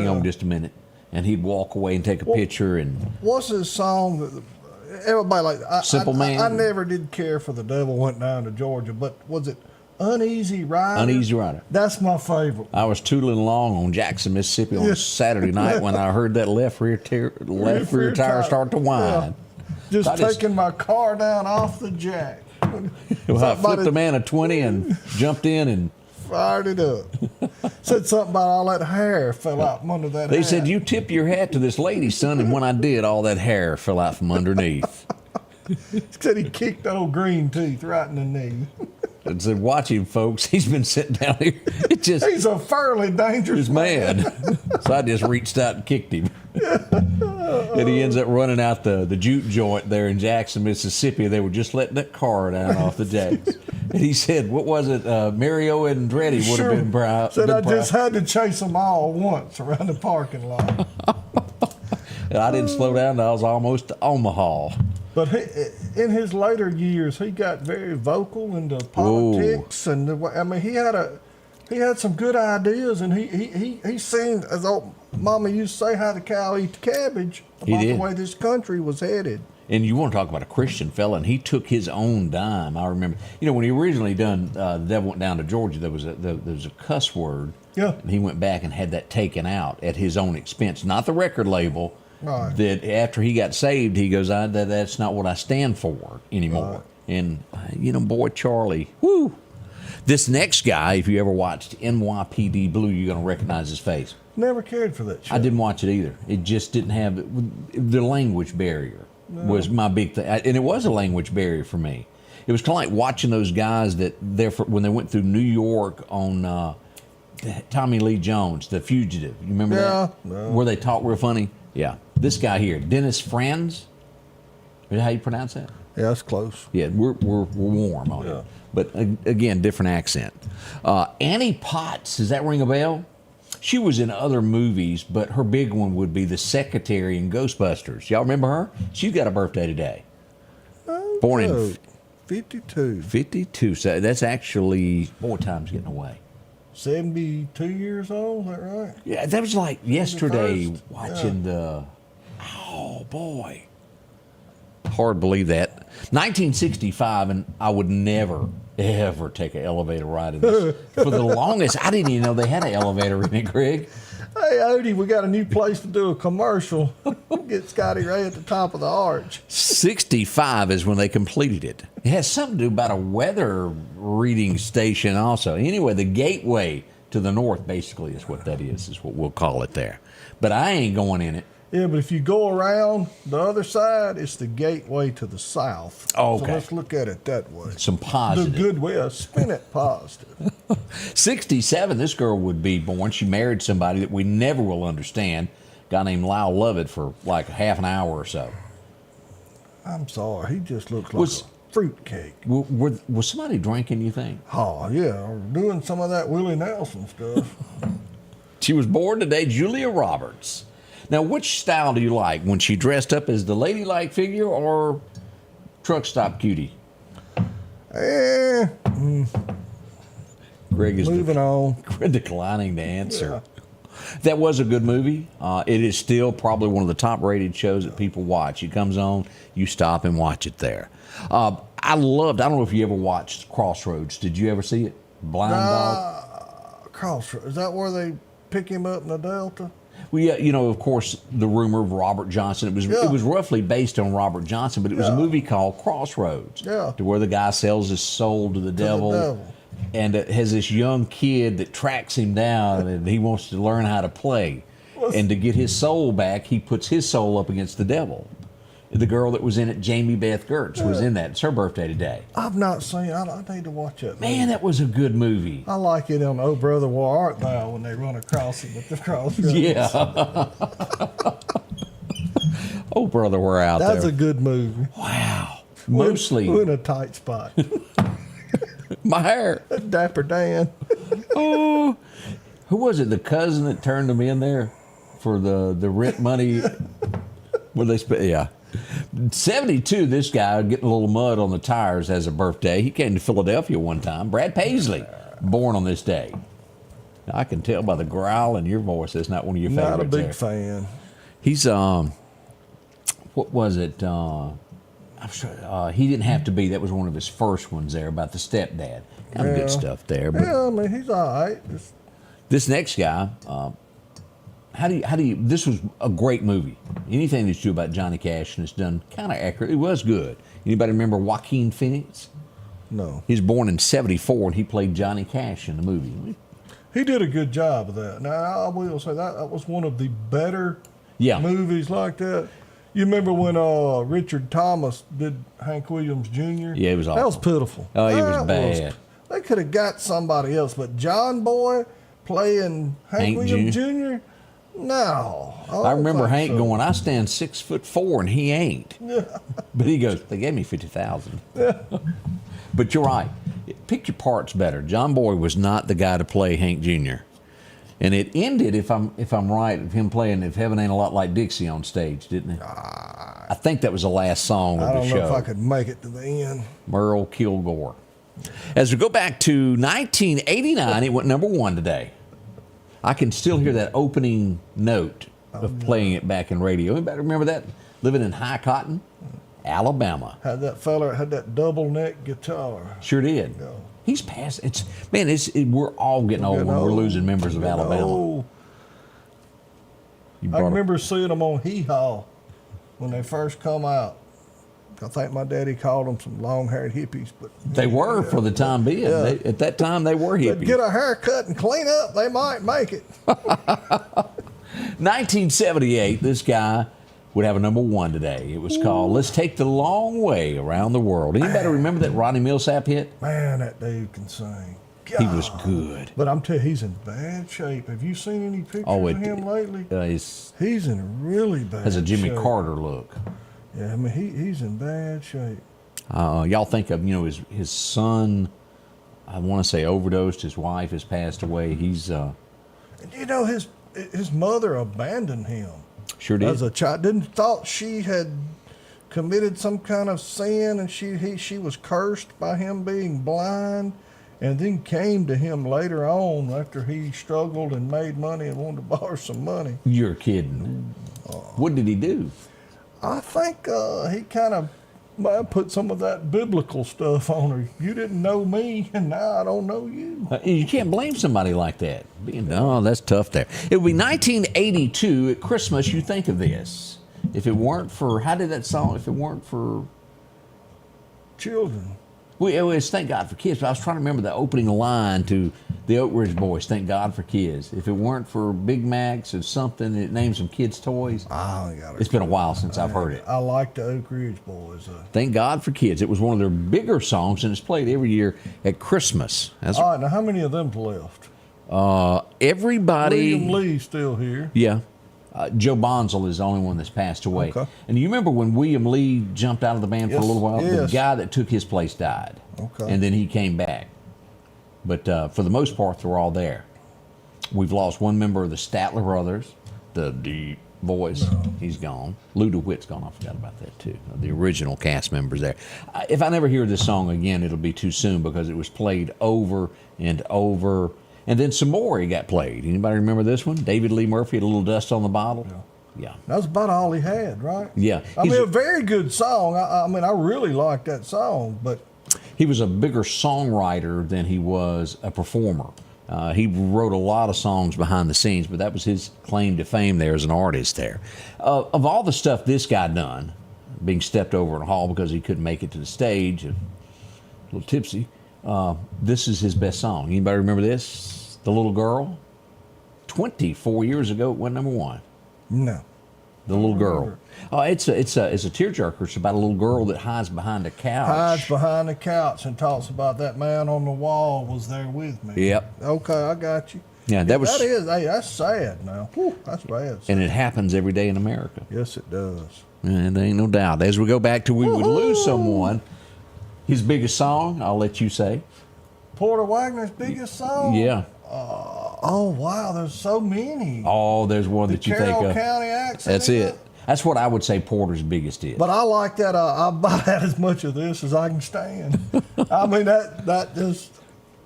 Speaker 1: on just a minute." And he'd walk away and take a picture. And
Speaker 2: what's his song that everybody like?
Speaker 1: Simple Man.
Speaker 2: I never did care for The Devil Went Down to Georgia, but was it Uneasy Rider?
Speaker 1: Uneasy Rider.
Speaker 2: That's my favorite.
Speaker 1: I was tootling along on Jackson, Mississippi on Saturday night when I heard that left rear tire start to whine.
Speaker 2: Yeah. Just taking my car down off the jack.
Speaker 1: Well, I flipped a man a 20 and jumped in and
Speaker 2: fired it up. Said something about all that hair fell out from under that
Speaker 1: They
Speaker 2: hat.
Speaker 1: said, "You tip your hat to this lady, son," and when I did, all that hair fell out from underneath.
Speaker 2: Said he kicked old green teeth right in the knee.
Speaker 1: I said, "Watch him, folks. He's been sitting down here.
Speaker 2: He's a fairly dangerous
Speaker 1: man." So I just reached out and kicked him. And he ends up running out the juke joint there in Jackson, Mississippi. They were just letting that car down off the jacks. And he said, what was it? Mario and Andretti would have been proud.
Speaker 2: Said I just had to chase them all once around the parking lot.
Speaker 1: And I didn't slow down until I was almost to Omaha.
Speaker 2: But in his later years, he got very vocal into politics, and I mean, he had some good ideas, and he seemed, as old Mama used to say, how the cow eat the cabbage about the way this country was headed.
Speaker 1: And you want to talk about a Christian fella, and he took his own dime. I remember, when he originally done The Devil Went Down to Georgia, there was a cuss word.
Speaker 2: Yeah.
Speaker 1: And he went back and had that taken out at his own expense, not the record label.
Speaker 2: Right.
Speaker 1: That after he got saved, he goes, that's not what I stand for anymore. Right. And, boy, Charlie, whoo. This next guy, if you ever watched NYPD Blue, you're going to recognize his face.
Speaker 2: Never cared for that show.
Speaker 1: I didn't watch it either. It just didn't have the language barrier. Was my big thing, and it was a language barrier for me. It was kind of like watching those guys when they went through New York on Tommy Lee Jones, The Fugitive. You remember that? No. Where they talk real funny? Yeah. This guy here, Dennis Franz. Is that how you pronounce that?
Speaker 2: Yeah, that's close.
Speaker 1: Yeah, we're warm on it. But again, different accent. Annie Potts, does that ring a bell? She was in other movies, but her big one would be the secretary in Ghostbusters. Y'all remember her? She's got a birthday today. Born in
Speaker 2: 52.
Speaker 1: 52. So that's actually, boy, time's getting away.
Speaker 2: 72 years old, is that right?
Speaker 1: Yeah, that was like yesterday watching oh boy. Hard to believe that. 1965, and I would never, ever take an elevator ride in this. For the longest, I didn't even know they had an elevator in it, Greg.
Speaker 2: Hey, Odie, we got a new place to do a commercial. Get Scotty Ray at the top of the arch.
Speaker 1: 65 is when they completed it. It has something to do about a weather reading station also. Anyway, the gateway to the north basically is what that is what we'll call it there. But I ain't going in it.
Speaker 2: Yeah, but if you go around the other side, it's the gateway to the south.
Speaker 1: Okay.
Speaker 2: So let's look at it that way.
Speaker 1: Some positive.
Speaker 2: The good way, spin it positive.
Speaker 1: 67, this girl would be born. She married somebody that we never will understand, a guy named Lyle Lovett, for like half an hour or so.
Speaker 2: I'm sorry, he just looks like a fruitcake.
Speaker 1: Was somebody drinking, you think?
Speaker 2: Oh, yeah, or doing some of that Willie Nelson stuff.
Speaker 1: She was born today, Julia Roberts. Now, which style do you like? When she dressed up as the ladylike figure or truck stop cutie?
Speaker 2: Greg
Speaker 1: is
Speaker 2: moving on.
Speaker 1: Declining to answer. Yeah. That was a good movie. It is still probably one of the top rated shows that people watch. It comes on, you stop and watch it there. I don't know if you ever watched Crossroads. Did you ever see it? Blind Dog?
Speaker 2: Crossroads. Is that where they pick him up in the Delta?
Speaker 1: Well, yeah, you know, of course, the rumor of Robert Johnson. It was roughly based on Robert Johnson, but it was a movie called Crossroads.
Speaker 2: Yeah.
Speaker 1: To where the guy sells his soul to the devil. And it has this young kid that tracks him down, and he wants to learn how to play. And to get his soul back, he puts his soul up against the devil. The girl that was in it, Jamie Beth Gertz, was in that. It's her birthday today.
Speaker 2: I've not seen. I need to watch it.
Speaker 1: Man, that was a good movie.
Speaker 2: I like it on Oh Brother Where Art Thou when they run across him at the crossroads.
Speaker 1: Yeah. Oh, brother, we're out there.
Speaker 2: That's a good movie.
Speaker 1: Wow. Mostly.
Speaker 2: We're in a tight spot.
Speaker 1: My hair.
Speaker 2: Dapper Dan.
Speaker 1: Oh, who was it? The cousin that turned him in there for the rent money? Where they spent? Yeah. 72, this guy getting a little mud on the tires has a birthday. He came to Philadelphia one time. Brad Paisley, born on this day. Now, I can tell by the growl in your voice that's not one of your favorites.
Speaker 2: Not a big fan.
Speaker 1: He's what was it? I'm sure He Didn't Have to Be. That was one of his first ones there about the stepdad. Kind of good stuff there. But
Speaker 2: Yeah, I mean he's all right.
Speaker 1: this next guy, how do you? This was a great movie. Anything that's true about Johnny Cash and it's done kind of accurate. It was good. Anybody remember Joaquin Phoenix?
Speaker 2: No.
Speaker 1: He was born in '74 and he played Johnny Cash in the movie.
Speaker 2: He did a good job of that. Now I will say that was one of the better movies like that. You remember when Richard Thomas did Hank Williams Jr.?
Speaker 1: Yeah, it was awful.
Speaker 2: That was pitiful.
Speaker 1: Oh, it was bad.
Speaker 2: They could have got somebody else, but John Boy playing Hank Williams Jr.? No.
Speaker 1: I remember Hank going, I stand 6'4" and he ain't.
Speaker 2: Yeah.
Speaker 1: But he goes, they gave me $50,000. Yeah. But you're right. Pick your parts better. John Boy was not the guy to play Hank Jr. And it ended, if I'm right, of him playing "If Heaven Ain't a Lot Like Dixie" on stage, didn't it? I think that was the last song of the show.
Speaker 2: I don't know if I could make it to the end.
Speaker 1: Merle Kilgore. As we go back to 1989, it went #1 today. I can still hear that opening note of playing it back in radio. Anybody remember that? Living in High Cotton, Alabama.
Speaker 2: Had that fella had that double neck guitar.
Speaker 1: Sure did.
Speaker 2: Yeah.
Speaker 1: He's past. We're all getting old when we're losing members of Alabama.
Speaker 2: Old. I remember seeing them on Hee Haw when they first come out. I think my daddy called them some long-haired hippies, but
Speaker 1: they were for the time being.
Speaker 2: Yeah.
Speaker 1: At that time, they were hippies.
Speaker 2: They'd get a haircut and clean up, they might make it.
Speaker 1: 1978, this guy would have a #1 today. It was called "Let's Take the Long Way Around the World." Anybody remember that Ronnie Millsap hit?
Speaker 2: Man, that dude can sing. God.
Speaker 1: He was good.
Speaker 2: But I'm telling you, he's in bad shape. Have you seen any pictures of him lately? He's in really bad shape.
Speaker 1: Has a Jimmy Carter look.
Speaker 2: Yeah, I mean, he's in bad shape.
Speaker 1: Y'all think of, his son, I want to say overdosed, his wife has passed away. He's...
Speaker 2: his mother abandoned him.
Speaker 1: Sure did.
Speaker 2: As a child, thought she had committed some kind of sin, and she was cursed by him being blind, and then came to him later on after he struggled and made money and wanted to borrow some money.
Speaker 1: You're kidding. What did he do?
Speaker 2: I think he kind of put some of that biblical stuff on her. You didn't know me, and now I don't know you.
Speaker 1: You can't blame somebody like that. No, that's tough there. It would be 1982 at Christmas. You think of this. If it weren't for, how did that song, if it weren't for
Speaker 2: children.
Speaker 1: It was Thank God for Kids, but I was trying to remember the opening line to the Oak Ridge Boys, Thank God for Kids. If it weren't for Big Macs or something that names some kids' toys, it's been a while since I've heard it.
Speaker 2: I like the Oak Ridge Boys.
Speaker 1: Thank God for Kids. It was one of their bigger songs, and it's played every year at Christmas.
Speaker 2: All right, now how many of them left?
Speaker 1: Everybody.
Speaker 2: William Lee's still here.
Speaker 1: Yeah. Joe Bonzel is the only one that's passed away.
Speaker 2: Okay.
Speaker 1: And you remember when William Lee jumped out of the band for a little while?
Speaker 2: Yes.
Speaker 1: The guy that took his place died.
Speaker 2: Okay.
Speaker 1: And then he came back. But for the most part, they're all there. We've lost one member of the Statler Brothers, the deep voice. No. He's gone. Lou DeWitt's gone. I forgot about that, too. The original cast members there. If I never hear this song again, it'll be too soon because it was played over and over. And then some more he got played. Anybody remember this one? David Lee Murphy had a little dust on the bottle. Yeah.
Speaker 2: That's about all he had, right?
Speaker 1: Yeah.
Speaker 2: I mean, a very good song. I mean, I really liked that song, but
Speaker 1: he was a bigger songwriter than he was a performer. He wrote a lot of songs behind the scenes, but that was his claim to fame there as an artist there. Of all the stuff this guy done, being stepped over in a hall because he couldn't make it to the stage, a little tipsy, this is his best song. Anybody remember this? The Little Girl? 24 years ago, it went number one.
Speaker 2: No.
Speaker 1: The Little Girl. Oh, it's a tearjerker. It's about a little girl that hides behind a couch.
Speaker 2: Hides behind the couch and talks about that man on the wall was there with me.
Speaker 1: Yep.
Speaker 2: Okay, I got you.
Speaker 1: Yeah, that was.
Speaker 2: Hey, that's sad now. Whew, that's bad.
Speaker 1: And it happens every day in America.
Speaker 2: Yes, it does.
Speaker 1: And there ain't no doubt. As we go back to We Would Lose Someone, his biggest song, I'll let you say.
Speaker 2: Porter Wagner's biggest song?
Speaker 1: Yeah.
Speaker 2: Oh, wow, there's so many.
Speaker 1: Oh, there's one that you think
Speaker 2: Carroll
Speaker 1: of.
Speaker 2: County accent.
Speaker 1: That's it. That's what I would say Porter's biggest is.
Speaker 2: But I like that. I buy that as much of this as I can stand. I mean, that just,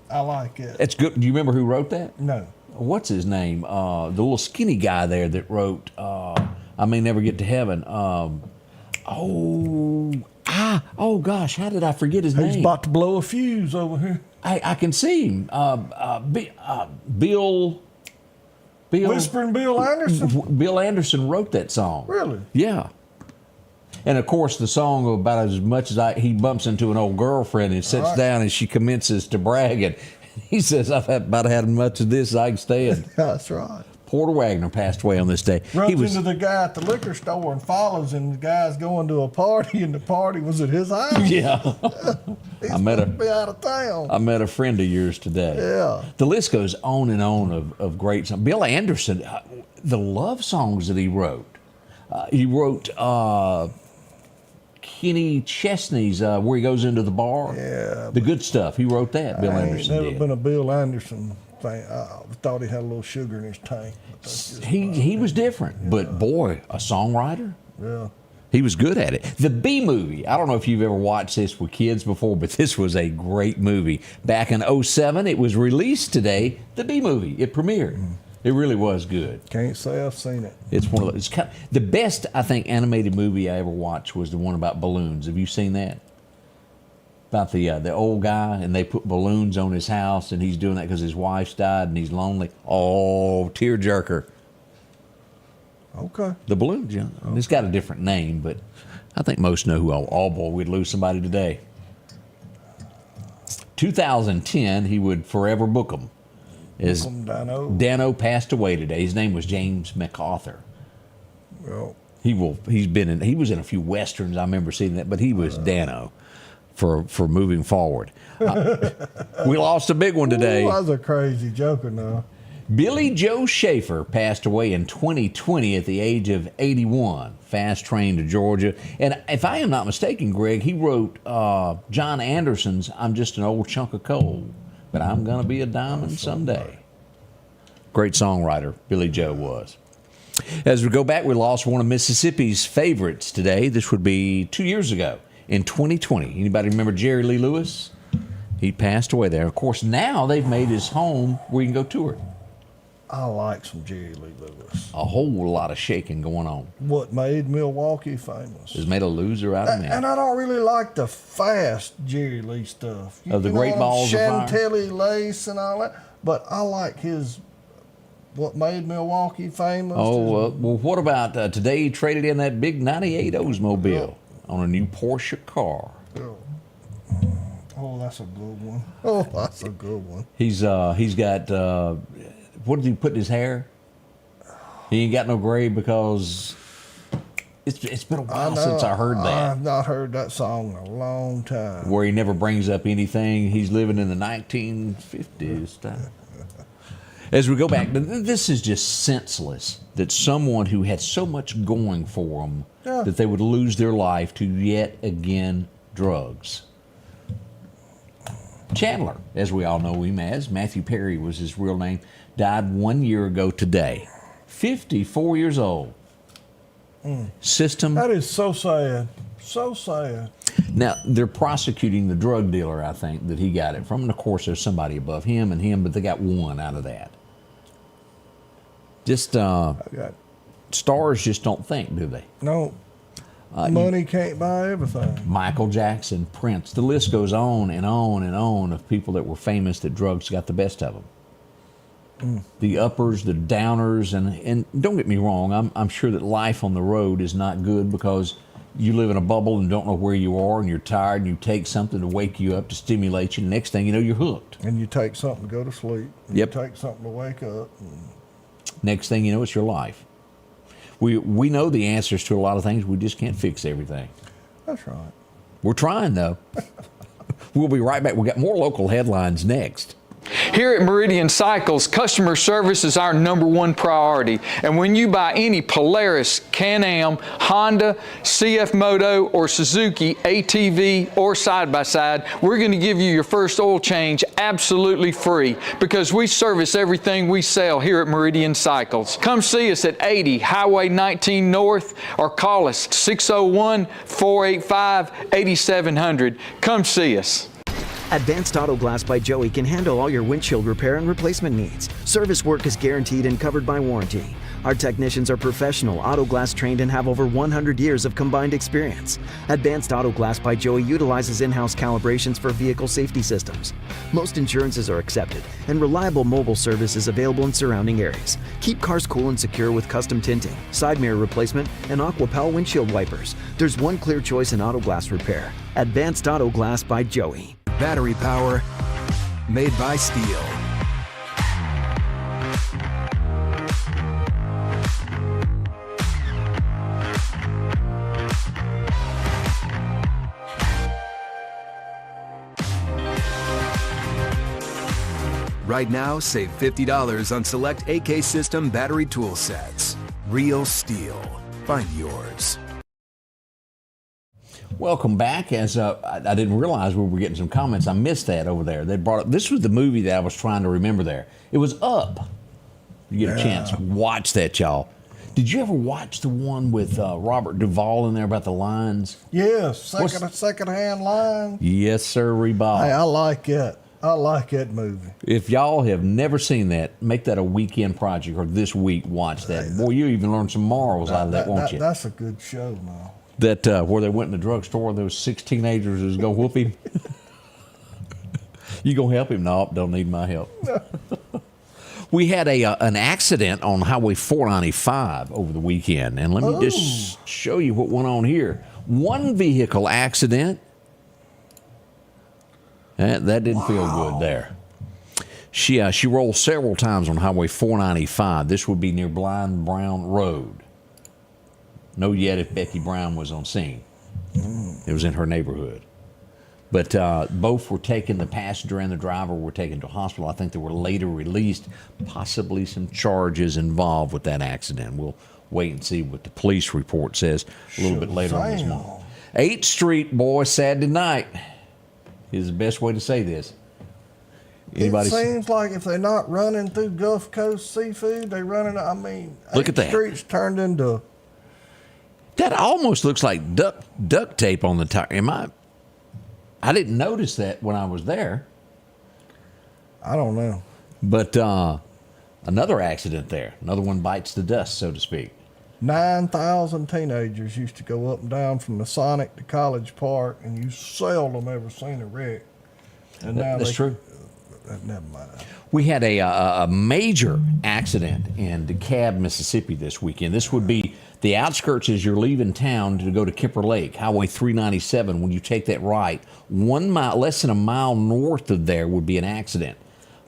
Speaker 2: I like it.
Speaker 1: It's good. Do you remember who wrote that?
Speaker 2: No.
Speaker 1: What's his name? The little skinny guy there that wrote I May Never Get to Heaven. Oh gosh, how did I forget his name?
Speaker 2: He's about to blow a fuse over here.
Speaker 1: I can see him. Bill.
Speaker 2: Whispering Bill Anderson?
Speaker 1: Bill Anderson wrote that song.
Speaker 2: Really?
Speaker 1: Yeah. And of course, the song about as much as he bumps into an old girlfriend and sits down and she commences to brag, and he says, "I've about had much of this as I can stand."
Speaker 2: That's right.
Speaker 1: Porter Wagner passed away on this day.
Speaker 2: Runs into the guy at the liquor store and follows him. The guy's going to a party, and the party was at his house.
Speaker 1: Yeah.
Speaker 2: He's supposed to be out of town.
Speaker 1: I met a friend of yours today.
Speaker 2: Yeah.
Speaker 1: The list goes on and on of great songs. Bill Anderson, the love songs that he wrote. He wrote Kenny Chesney's Where He Goes Into the Bar.
Speaker 2: Yeah.
Speaker 1: The good stuff. He wrote that, Bill Anderson
Speaker 2: Never
Speaker 1: did.
Speaker 2: been a Bill Anderson thing. I thought he had a little sugar in his tank.
Speaker 1: He was different, but boy, a songwriter.
Speaker 2: Yeah.
Speaker 1: He was good at it. The Bee Movie. I don't know if you've ever watched this with kids before, but this was a great movie. Back in 2007, it was released today. The Bee Movie. It premiered. It really was good.
Speaker 2: Can't say I've seen it.
Speaker 1: It's one of those. The best, I think, animated movie I ever watched was the one about balloons. Have you seen that? About the old guy, and they put balloons on his house, and he's doing that because his wife's died and he's lonely. Oh, tearjerker.
Speaker 2: Okay.
Speaker 1: The balloons, yeah. Okay. It's got a different name, but I think most know who. Oh boy, we'd lose somebody today. 2010, he would forever book him. Dano passed away today. His name was James MacArthur.
Speaker 2: Well,
Speaker 1: he was in a few westerns. I remember seeing that, but he was Dano for moving forward. We lost a big one today.
Speaker 2: Ooh, I was a crazy joker now.
Speaker 1: Billy Joe Schaefer passed away in 2020 at the age of 81. Fast train to Georgia. And if I am not mistaken, Greg, he wrote John Anderson's I'm Just an Old Chunk of Coal, but I'm Gonna Be a Diamond Someday. Great songwriter, Billy Joe was. As we go back, we lost one of Mississippi's favorites today. This would be 2 years ago in 2020. Anybody remember Jerry Lee Lewis? He passed away there. Of course, now they've made his home where you can go tour it.
Speaker 2: I like some Jerry Lee Lewis.
Speaker 1: A whole lot of shaking going on.
Speaker 2: What made Milwaukee famous?
Speaker 1: Has made a loser out of me.
Speaker 2: And I don't really like the fast Jerry Lee stuff.
Speaker 1: Of the Great Balls of Fire?
Speaker 2: Chantilly lace and all that. But I like his, what made Milwaukee famous.
Speaker 1: Oh, well, what about today he traded in that big 98 Oldsmobile on a new Porsche car.
Speaker 2: Oh, that's a good one. Oh, that's a good one.
Speaker 1: He's got... what did he put in his hair? He ain't got no gray because it's been a while since I heard that.
Speaker 2: I've not heard that song in a long time.
Speaker 1: Where he never brings up anything. He's living in the 1950s time. As we go back, this is just senseless that someone who had so much going for them that they would lose their life to yet again drugs. Chandler, as we all know him as, Matthew Perry was his real name, died 1 year ago today. 54 years old. System.
Speaker 2: That is so sad. So sad.
Speaker 1: Now, they're prosecuting the drug dealer, I think, that he got it from. And, of course, there's somebody above him and him, but they got one out of that. Just, stars just don't think, do they?
Speaker 2: No. Money can't buy everything.
Speaker 1: Michael Jackson, Prince. The list goes on and on and on of people that were famous that drugs got the best of them. the uppers, the downers, and don't get me wrong, I'm sure that life on the road is not good because you live in a bubble and don't know where you are, and you're tired, and you take something to wake you up, to stimulate you. Next thing you know, you're hooked.
Speaker 2: And you take something to go to sleep. And
Speaker 1: Yep.
Speaker 2: You take something to wake up.
Speaker 1: Next thing you know, it's your life. We know the answers to a lot of things. We just can't fix everything.
Speaker 2: That's right.
Speaker 1: We're trying, though. We'll be right back. We got more local headlines next.
Speaker 6: Here at Meridian Cycles, customer service is our #1 priority. And when you buy any Polaris, Can-Am, Honda, CF Moto, or Suzuki ATV or side-by-side, we're going to give you your first oil change absolutely free because we service everything we sell here at Meridian Cycles. Come see us at 80 Highway 19 North or call us 601-485-8700. Come see us.
Speaker 7: Advanced Auto Glass by Joey can handle all your windshield repair and replacement needs. Service work is guaranteed and covered by warranty. Our technicians are professional, auto glass trained, and have over 100 years of combined experience. Advanced Auto Glass by Joey utilizes in-house calibrations for vehicle safety systems. Most insurances are accepted, and reliable mobile service is available in surrounding areas. Keep cars cool and secure with custom tinting, side mirror replacement, and AquaPal windshield wipers. There's one clear choice in auto glass repair. Advanced Auto Glass by Joey.
Speaker 8: Battery power made by steel. Right now, save $50 on select AK System battery tool sets. Real steel. Find yours.
Speaker 1: Welcome back. As I didn't realize we were getting some comments. I missed that over there. They brought up, this was the movie that I was trying to remember there. It was Up. You get a chance, watch that, y'all. Did you ever watch the one with Robert Duvall in there about the lines?
Speaker 2: Yes, second-hand line.
Speaker 1: Yes, sir, Bob.
Speaker 2: Hey, I like it. I like that movie.
Speaker 1: If y'all have never seen that, make that a weekend project, or this week watch that. Boy, you even learn some morals out of that, won't you?
Speaker 2: That's a good show now.
Speaker 1: That where they went in the drugstore, those 6 teenagers was going to whoop him. You going to help him? No, don't need my help. We had an accident on Highway 495 over the weekend, and let me just show you what went on here. One vehicle accident. That didn't feel good there. She rolled several times on Highway 495. This would be near Blind Brown Road. Know yet if Becky Brown was on scene. It was in her neighborhood. But both were taken, the passenger and the driver were taken to hospital. I think they were later released, possibly some charges involved with that accident. We'll wait and see what the police report says a little bit later on this morning. 8th Street, boy, Saturday night is the best way to say this. Anybody?
Speaker 2: It seems like if they're not running through Gulf Coast seafood, they're running, I mean,
Speaker 1: Look at
Speaker 2: 8th
Speaker 1: that.
Speaker 2: Street's turned into...
Speaker 1: That almost looks like duct tape on the tire. I didn't notice that when I was there.
Speaker 2: I don't know.
Speaker 1: But another accident there. Another one bites the dust, so to speak.
Speaker 2: 9,000 teenagers used to go up and down from Masonic to College Park, and you seldom ever seen a wreck. And now
Speaker 1: That's true.
Speaker 2: Never mind.
Speaker 1: We had a major accident in DeKalb, Mississippi this weekend. This would be the outskirts as you're leaving town to go to Kemper Lake, Highway 397. When you take that right, 1 mile, less than a mile north of there would be an accident.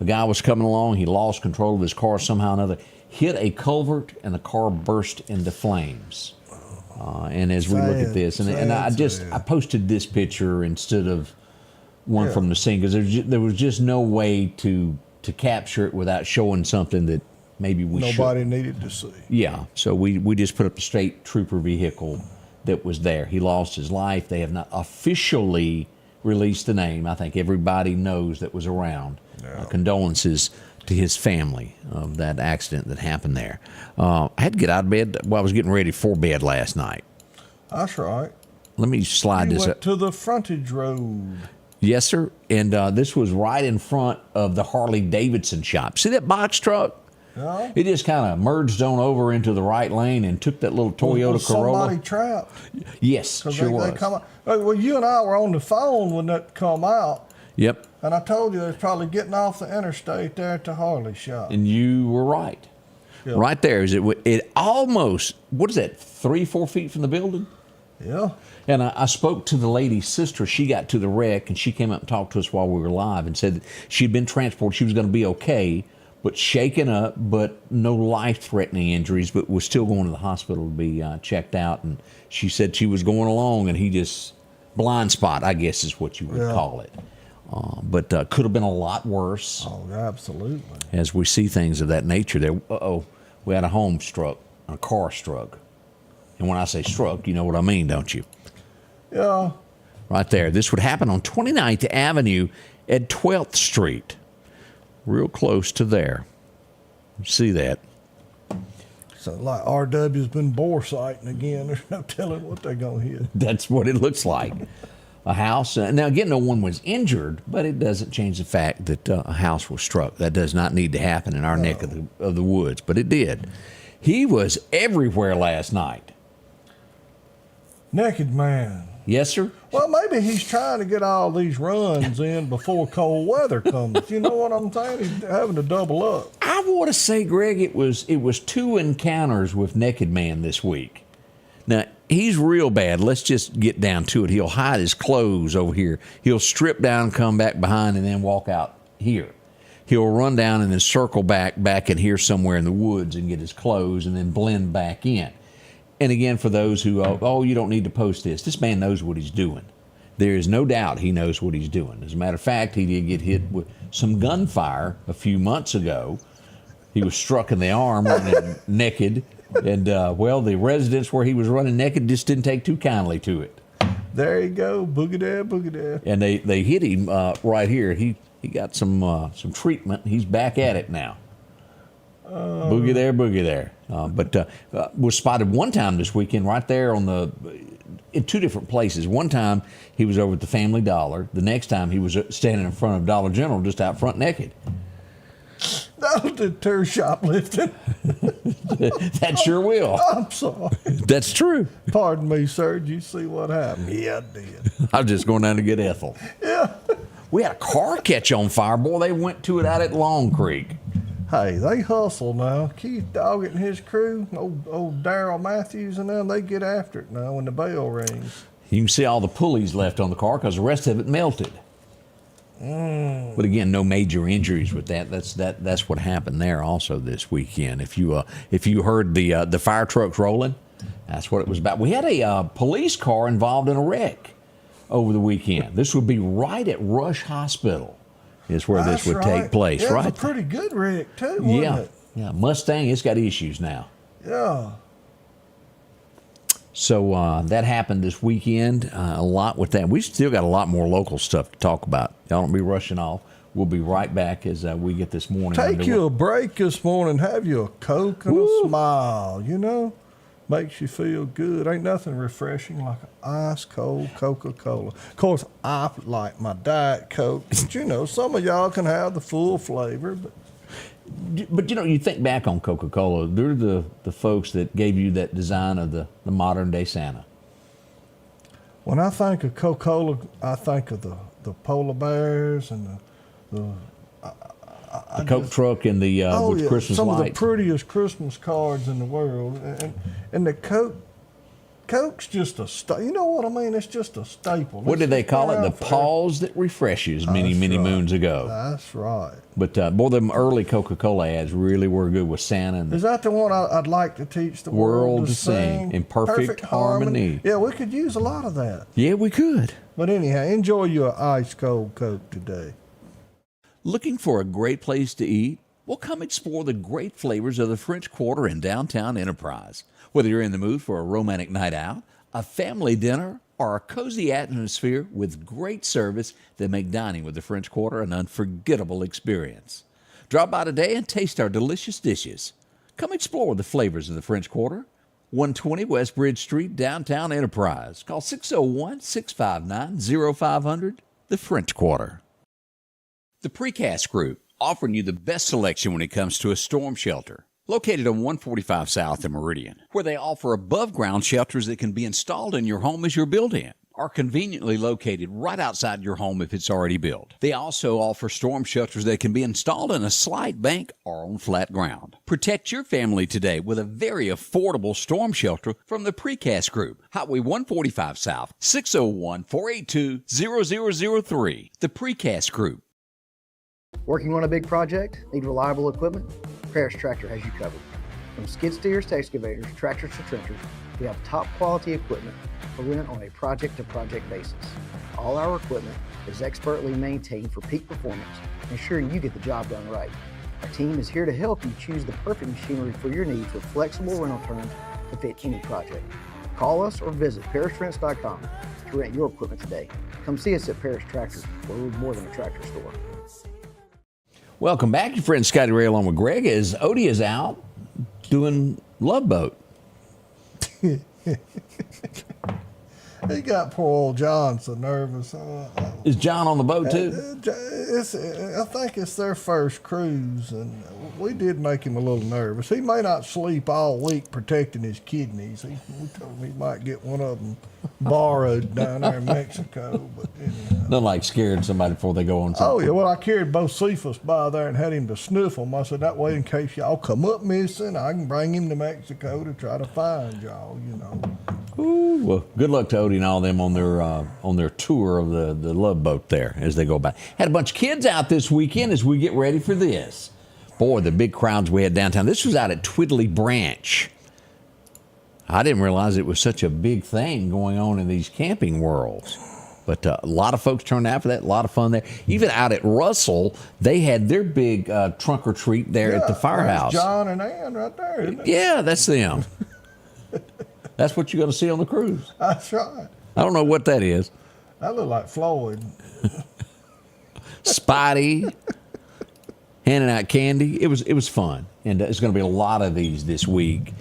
Speaker 1: A guy was coming along. He lost control of his car somehow or another, hit a culvert, and the car burst into flames. And as we look at this, and I posted this picture instead of one from the scene because there was just no way to capture it without showing something that maybe
Speaker 2: nobody needed to see.
Speaker 1: Yeah, so we just put up the state trooper vehicle that was there. He lost his life. They have not officially released the name. I think everybody knows that was around. Condolences to his family of that accident that happened there. I had to get out of bed while I was getting ready for bed last night.
Speaker 2: That's right.
Speaker 1: Let me slide
Speaker 2: You
Speaker 1: this
Speaker 2: went
Speaker 1: up.
Speaker 2: to the frontage road.
Speaker 1: Yes, sir. And this was right in front of the Harley Davidson shop. See that box truck?
Speaker 2: Yeah.
Speaker 1: It just kind of merged on over into the right lane and took that little Toyota
Speaker 2: Was
Speaker 1: Corolla.
Speaker 2: somebody trapped?
Speaker 1: Yes, sure was.
Speaker 2: They come out. Well, you and I were on the phone when that come out.
Speaker 1: Yep.
Speaker 2: And I told you, it's probably getting off the interstate there at the Harley shop.
Speaker 1: And you were right.
Speaker 2: Yep.
Speaker 1: Right there. It almost, what is that, 3-4 feet from the building?
Speaker 2: Yeah.
Speaker 1: And I spoke to the lady's sister. She got to the wreck, and she came up and talked to us while we were live and said that she'd been transported. She was going to be okay, but shaken up, but no life-threatening injuries, but was still going to the hospital to be checked out. And she said she was going along, and he just, blind spot, I guess is what you would call it. But could have been a lot worse.
Speaker 2: Oh, absolutely.
Speaker 1: As we see things of that nature there. We had a home struck, a car struck. And when I say struck, you know what I mean, don't you?
Speaker 2: Yeah.
Speaker 1: Right there. This would happen on 29th Avenue at 12th Street. Real close to there. You see that?
Speaker 2: So like RW's been bore sighting again. There's no telling what they're going to hit.
Speaker 1: That's what it looks like. A house. Now, again, no one was injured, but it doesn't change the fact that a house was struck. That does not need to happen in our neck of the woods, but it did. He was everywhere last night.
Speaker 2: Naked man.
Speaker 1: Yes, sir?
Speaker 2: Well, maybe he's trying to get all these runs in before cold weather comes. You know what I'm saying? He's having to double up.
Speaker 1: I want to say, Greg, it was 2 encounters with Naked Man this week. Now, he's real bad. Let's just get down to it. He'll hide his clothes over here. He'll strip down, come back behind, and then walk out here. He'll run down and then circle back in here somewhere in the woods and get his clothes and then blend back in. And again, for those who, you don't need to post this man knows what he's doing. There is no doubt he knows what he's doing. As a matter of fact, he did get hit with some gunfire a few months ago. He was struck in the arm running naked. And, the residents where he was running naked just didn't take too kindly to it.
Speaker 2: There you go. Boogie there, boogie there.
Speaker 1: And they hit him right here. He got some treatment. He's back at it now. Boogie there, boogie there. But was spotted one time this weekend right there in 2 different places. One time he was over at the Family Dollar. The next time he was standing in front of Dollar General just out front naked.
Speaker 2: That'll deter shoplifting.
Speaker 1: That sure will.
Speaker 2: I'm sorry.
Speaker 1: That's true.
Speaker 2: Pardon me, sir. Did you see what happened? Yeah, I did.
Speaker 1: I was just going down to get Ethel.
Speaker 2: Yeah.
Speaker 1: We had a car catch on fire. Boy, they went to it out at Long Creek.
Speaker 2: Hey, they hustle now. Keith Doggett and his crew, old Darrell Matthews and them, they get after it now when the bell rings.
Speaker 1: You can see all the pulleys left on the car because the rest of it melted. But again, no major injuries with that. That's what happened there also this weekend. If you heard the fire trucks rolling, that's what it was about. We had a police car involved in a wreck over the weekend. This would be right at Rush Hospital is where this would take place,
Speaker 2: yeah,
Speaker 1: right?
Speaker 2: It's a pretty good wreck too, wasn't it?
Speaker 1: Yeah. Mustang, it's got issues now.
Speaker 2: Yeah.
Speaker 1: So that happened this weekend, a lot with that. We still got a lot more local stuff to talk about. Y'all don't be rushing off. We'll be right back as we get this morning.
Speaker 2: Take you a break this morning. Have you a Coke and a smile, you know? Makes you feel good. Ain't nothing refreshing like an ice cold Coca-Cola. Of course, I like my Diet Coke, but you know, some of y'all can have the full flavor,
Speaker 1: But you know, you think back on Coca-Cola, they're the folks that gave you that design of the modern day Santa.
Speaker 2: when I think of Coca-Cola, I think of the polar bears and the
Speaker 1: Coke truck and the with Christmas
Speaker 2: some
Speaker 1: lights.
Speaker 2: of the prettiest Christmas cards in the world, and the Coke's just a you know what I mean? It's just a staple.
Speaker 1: What did they call it? The pause that refreshes many moons ago.
Speaker 2: That's right.
Speaker 1: But boy, them early Coca-Cola ads really were good with Santa. And
Speaker 2: Is that the one I'd like to teach the world to sing
Speaker 1: in perfect harmony?
Speaker 2: Yeah, we could use a lot of that.
Speaker 1: Yeah, we could.
Speaker 2: But anyhow, enjoy your ice cold Coke today.
Speaker 1: Looking for a great place to eat? Well, come explore the great flavors of the French Quarter in downtown Enterprise. Whether you're in the mood for a romantic night out, a family dinner, or a cozy atmosphere with great service that make dining with the French Quarter an unforgettable experience. Drop by today and taste our delicious dishes. Come explore the flavors of the French Quarter. 120 West Bridge Street, downtown Enterprise. Call 601-659-0500, the French Quarter. The Precast Group, offering you the best selection when it comes to a storm shelter. Located on 145 South in Meridian, where they offer above-ground shelters that can be installed in your home as your built-in.
Speaker 9: are conveniently located right outside your home if it's already built. They also offer storm shelters that can be installed in a slight bank or on flat ground. Protect your family today with a very affordable storm shelter from the Precast Group. Highway 145 South, 601-482-0003. The Precast Group.
Speaker 10: Working on a big project? Need reliable equipment? Paris Tractor has you covered. From skid steers to excavators, tractors to trenchers, we have top quality equipment for rent on a project-to-project basis. All our equipment is expertly maintained for peak performance, ensuring you get the job done right. Our team is here to help you choose the perfect machinery for your needs with flexible rental terms to fit any project. Call us or visit ParisRents.com to rent your equipment today. Come see us at Paris Tractor, where we're more than a tractor store.
Speaker 1: Welcome back, your friend Scotty Ray along with Greg, as Odie is out doing Love Boat.
Speaker 2: He got poor old John so nervous.
Speaker 1: Is John on the boat too?
Speaker 2: I think it's their first cruise, and we did make him a little nervous. He may not sleep all week protecting his kidneys. We told him he might get one of them borrowed down there in Mexico. But anyhow.
Speaker 1: Nothing like scaring somebody before they go on something.
Speaker 2: Oh, yeah. Well, I carried both Cephas by there and had him to sniff them. I said, that way, in case y'all come up missing, I can bring him to Mexico to try to find y'all, you know.
Speaker 1: Ooh, well, good luck to Odie and all them on their tour of the Love Boat there as they go by. Had a bunch of kids out this weekend as we get ready for this. Boy, the big crowds we had downtown. This was out at Twiddly Branch. I didn't realize it was such a big thing going on in these camping worlds. But a lot of folks turned out for that. A lot of fun there. Even out at Russell, they had their big trunk or treat there at the firehouse.
Speaker 2: John and Ann right there, isn't it?
Speaker 1: Yeah, that's them. That's what you're going to see on the cruise.
Speaker 2: That's right.
Speaker 1: I don't know what that is.
Speaker 2: That looked like Floyd.
Speaker 1: Spidey handing out candy. It was fun, and there's going to be a lot of these this week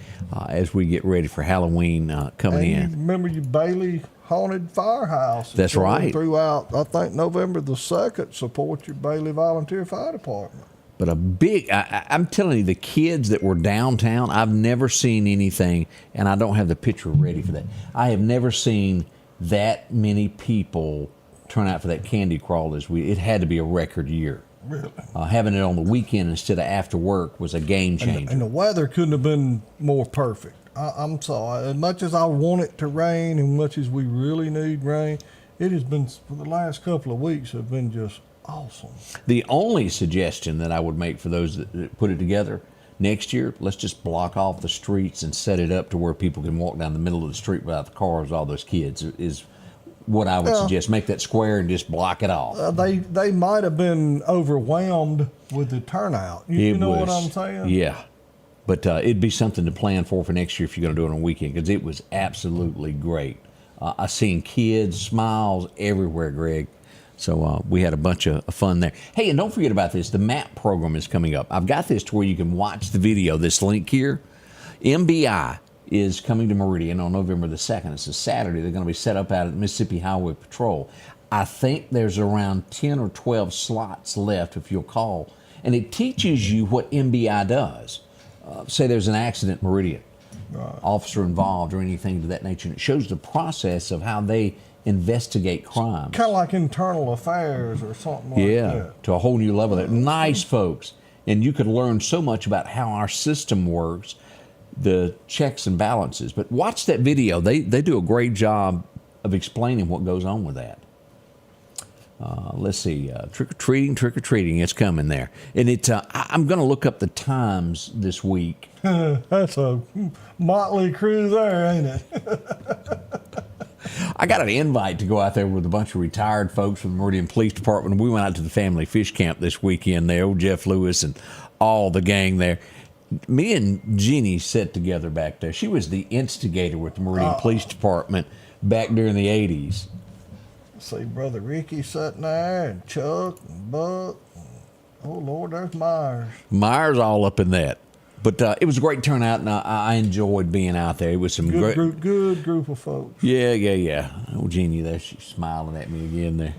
Speaker 1: as we get ready for Halloween coming in.
Speaker 2: You remember your Bailey Haunted Firehouse?
Speaker 1: That's right.
Speaker 2: Throughout, I think November the 2nd, support your Bailey Volunteer Fire Department.
Speaker 1: But a big, I'm telling you, the kids that were downtown, I've never seen anything, and I don't have the picture ready for that. I have never seen that many people turn out for that candy crawl it had to be a record year.
Speaker 2: Really?
Speaker 1: Having it on the weekend instead of after work was a game changer.
Speaker 2: And the weather couldn't have been more perfect. I'm sorry. As much as I want it to rain, and much as we really need rain, it has been, for the last couple of weeks, have been just awesome.
Speaker 1: The only suggestion that I would make for those that put it together, next year, let's just block off the streets and set it up to where people can walk down the middle of the street without the cars, all those kids, is what I would suggest. Make that square and just block it off.
Speaker 2: They might have been overwhelmed with the turnout. You know what I'm saying?
Speaker 1: Yeah. But it'd be something to plan for next year if you're going to do it on a weekend, because it was absolutely great. I seen kids, smiles everywhere, Greg. So we had a bunch of fun there. Hey, and don't forget about this. The MAP program is coming up. I've got this to where you can watch the video, this link here. MBI is coming to Meridian on November the 2nd. It's a Saturday. They're going to be set up out at Mississippi Highway Patrol. I think there's around 10 or 12 slots left if you'll call. And it teaches you what MBI does. Say there's an accident in Meridian, officer involved or anything to that nature. And it shows the process of how they investigate crimes.
Speaker 2: Kind of like internal affairs or something like that.
Speaker 1: Yeah, to a whole new level there. Nice folks. And you could learn so much about how our system works, the checks and balances. But watch that video. They do a great job of explaining what goes on with that. Let's see, trick-or-treating, it's coming there. And I'm going to look up the times this week.
Speaker 2: That's a motley crew there, ain't it?
Speaker 1: I got an invite to go out there with a bunch of retired folks from the Meridian Police Department. We went out to the family fish camp this weekend there, old Jeff Lewis and all the gang there. Me and Jeannie sat together back there. She was the instigator with the Meridian Police Department back during the 80s.
Speaker 2: See Brother Ricky sitting there, and Chuck, and Buck. Oh, Lord, there's Myers.
Speaker 1: Myers all up in that. But it was a great turnout, and I enjoyed being out there. It was some
Speaker 2: good group of folks.
Speaker 1: Yeah. Oh, Jeannie there, she's smiling at me again there.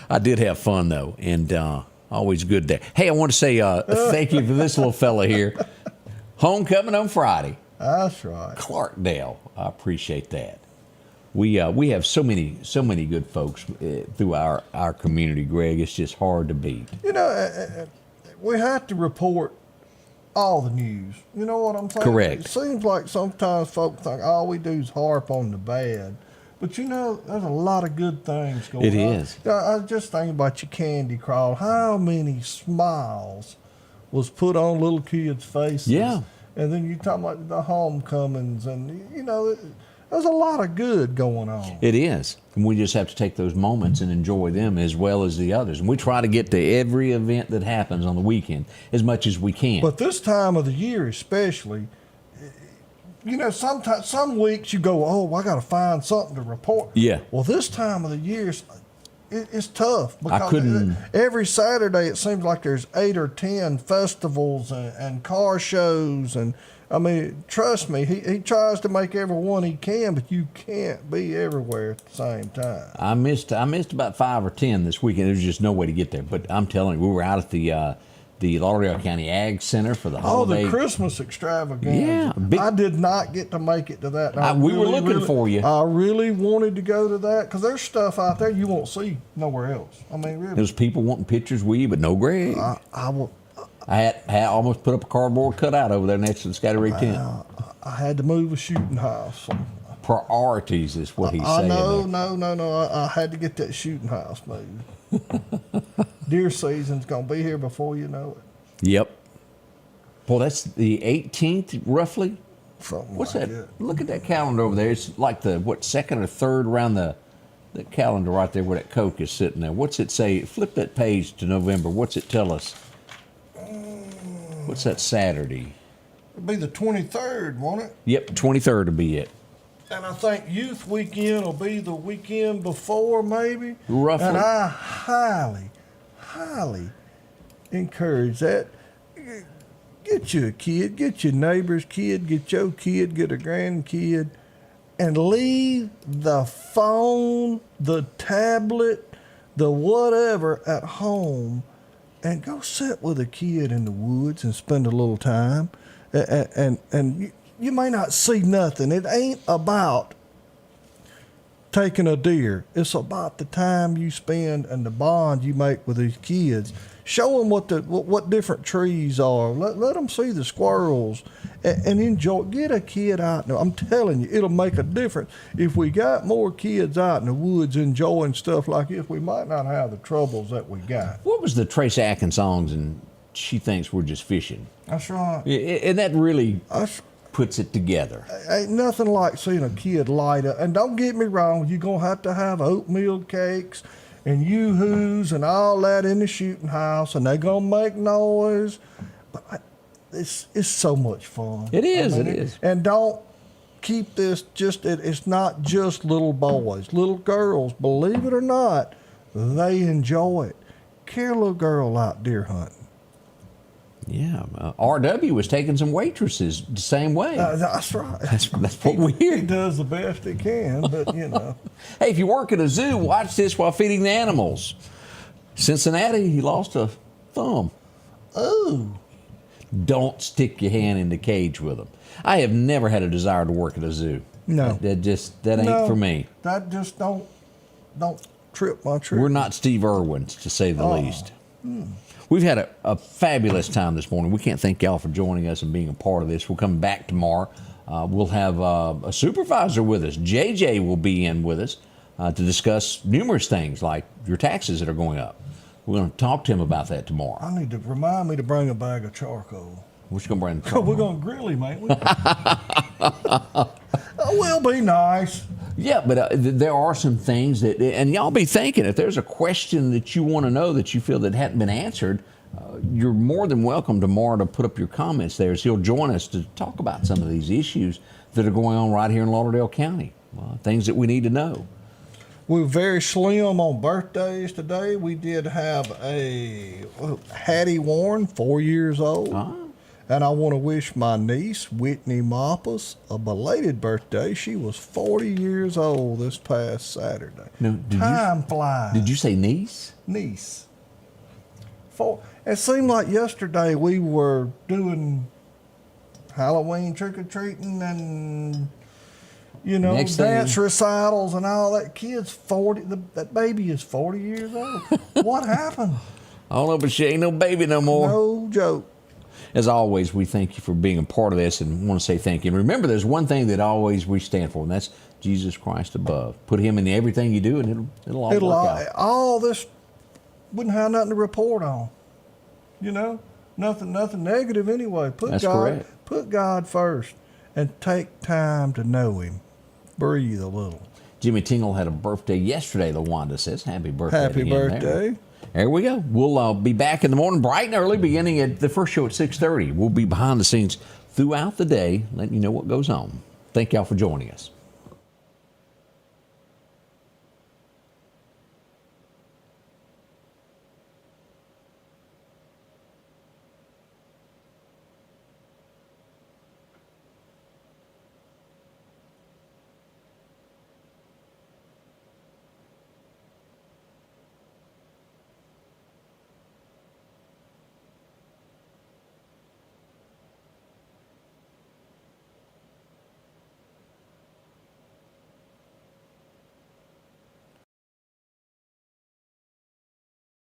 Speaker 1: I did have fun, though, and always good there. Hey, I want to say thank you for this little fella here. Homecoming on Friday.
Speaker 2: That's right.
Speaker 1: Clarkdale. I appreciate that. We have so many good folks through our community, Greg. It's just hard to beat.
Speaker 2: You know, we have to report all the news. You know what I'm saying?
Speaker 1: Correct.
Speaker 2: It seems like sometimes folks think all we do is harp on the bad. But you know, there's a lot of good things going on.
Speaker 1: It is.
Speaker 2: I was just thinking about your candy crawl. How many smiles was put on little kids' faces?
Speaker 1: Yeah.
Speaker 2: And then you talk about the homecomings, and you know, there's a lot of good going on.
Speaker 1: It is. And we just have to take those moments and enjoy them as well as the others. And we try to get to every event that happens on the weekend as much as we can.
Speaker 2: But this time of the year especially, you know, sometimes some weeks you go, oh, I got to find something to report.
Speaker 1: Yeah.
Speaker 2: Well, this time of the year, it's tough because
Speaker 1: couldn't-
Speaker 2: every Saturday it seems like there's 8 or 10 festivals and car shows, and I mean, trust me, he tries to make every one he can, but you can't be everywhere at the same time.
Speaker 1: I missed about 5 or 10 this weekend. There's just no way to get there. But I'm telling you, we were out at the Lauderdale County Ag Center for the holiday.
Speaker 2: Oh, the Christmas extravaganza.
Speaker 1: Yeah, big-
Speaker 2: I did not get to make it to that. And
Speaker 1: we were looking for you.
Speaker 2: I really wanted to go to that because there's stuff out there you won't see nowhere else. I mean, really.
Speaker 1: There's people wanting pictures with you, but no Greg.
Speaker 2: I will.
Speaker 1: I had almost put up a cardboard cutout over there next to the Scotty Ray tent.
Speaker 2: I had to move a shooting house. So.
Speaker 1: Priorities is what he's saying.
Speaker 2: No. I had to get that shooting house moved. Deer season's gonna be here before you know it.
Speaker 1: Yep. Well, that's the 18th, roughly.
Speaker 2: Something
Speaker 1: What's
Speaker 2: like
Speaker 1: that? Look at that calendar over there. It's like the second or third around the calendar right there where that Coke is sitting there. What's it say? Flip that page to November. What's it tell us? What's that Saturday?
Speaker 2: It'll be the 23rd, won't it?
Speaker 1: Yep, 23rd will be it.
Speaker 2: And I think Youth Weekend will be the weekend before, maybe.
Speaker 1: Roughly.
Speaker 2: And I highly encourage that. Get you a kid, get your neighbor's kid, get your kid, get a grandkid, and leave the phone, the tablet, the whatever at home, and go sit with a kid in the woods and spend a little time. And you may not see nothing. It ain't about taking a deer. It's about the time you spend and the bond you make with these kids. Show them what different trees are. Let them see the squirrels and enjoy. Get a kid out. Now, I'm telling you, it'll make a difference. If we got more kids out in the woods enjoying stuff like this, we might not have the troubles that we got.
Speaker 1: What was the Trace Atkins songs and She Thinks We're Just Fishing?
Speaker 2: That's right.
Speaker 1: And that really puts it together.
Speaker 2: Ain't nothing like seeing a kid light up. And don't get me wrong, you're going to have oatmeal cakes and yoo-hoos and all that in the shooting house, and they're going to make noise. But it's so much fun.
Speaker 1: It is, it is.
Speaker 2: And don't keep this it's not just little boys. Little girls, believe it or not, they enjoy it. Carry a little girl out deer hunting.
Speaker 1: Yeah, RW was taking some waitresses the same way.
Speaker 2: That's right.
Speaker 1: That's what we hear.
Speaker 2: He does the best he can, but you know.
Speaker 1: Hey, if you work at a zoo, watch this while feeding the animals. Cincinnati, he lost a thumb.
Speaker 2: Oh.
Speaker 1: Don't stick your hand in the cage with them. I have never had a desire to work at a zoo.
Speaker 2: No.
Speaker 1: That ain't for me.
Speaker 2: That just don't trip my trip.
Speaker 1: We're not Steve Irwins, to say the least. We've had a fabulous time this morning. We can't thank y'all for joining us and being a part of this. We'll come back tomorrow. We'll have a supervisor with us. JJ will be in with us to discuss numerous things like your taxes that are going up. We're going to talk to him about that tomorrow.
Speaker 2: I need to remind me to bring a bag of charcoal.
Speaker 1: We're going to bring the
Speaker 2: charcoal. We're going to grill him, ain't we? We'll be nice.
Speaker 1: Yeah, but there are some things that, and y'all be thinking, if there's a question that you want to know that you feel that hadn't been answered, you're more than welcome tomorrow to put up your comments there, as he'll join us to talk about some of these issues that are going on right here in Lauderdale County, things that we need to know.
Speaker 2: We're very slim on birthdays today. We did have a Hattie Warren, 4 years old. And I want to wish my niece, Whitney Moppas, a belated birthday. She was 40 years old this past Saturday.
Speaker 1: No,
Speaker 2: Time flies.
Speaker 1: Did you say niece?
Speaker 2: Niece. It seemed like yesterday we were doing Halloween trick-or-treating and You know,
Speaker 1: Next thing-
Speaker 2: dance recitals and all that. Kid's 40. That baby is 40 years old. What happened?
Speaker 1: I don't know, but she ain't no baby no more.
Speaker 2: No joke.
Speaker 1: As always, we thank you for being a part of this and want to say thank you. And remember, there's one thing that always we stand for, and that's Jesus Christ above. Put him in everything you do, and it'll all work out.
Speaker 2: All this wouldn't have nothing to report on. You know, nothing negative anyway.
Speaker 1: That's correct.
Speaker 2: Put God first and take time to know him. Breathe a little.
Speaker 1: Jimmy Tingle had a birthday yesterday, LaWanda says. Happy birthday.
Speaker 2: Happy
Speaker 1: to him
Speaker 2: birthday.
Speaker 1: There we go. We'll be back in the morning bright and early, beginning at the first show at 6:30. We'll be behind the scenes throughout the day, letting you know what goes on. Thank y'all for joining us.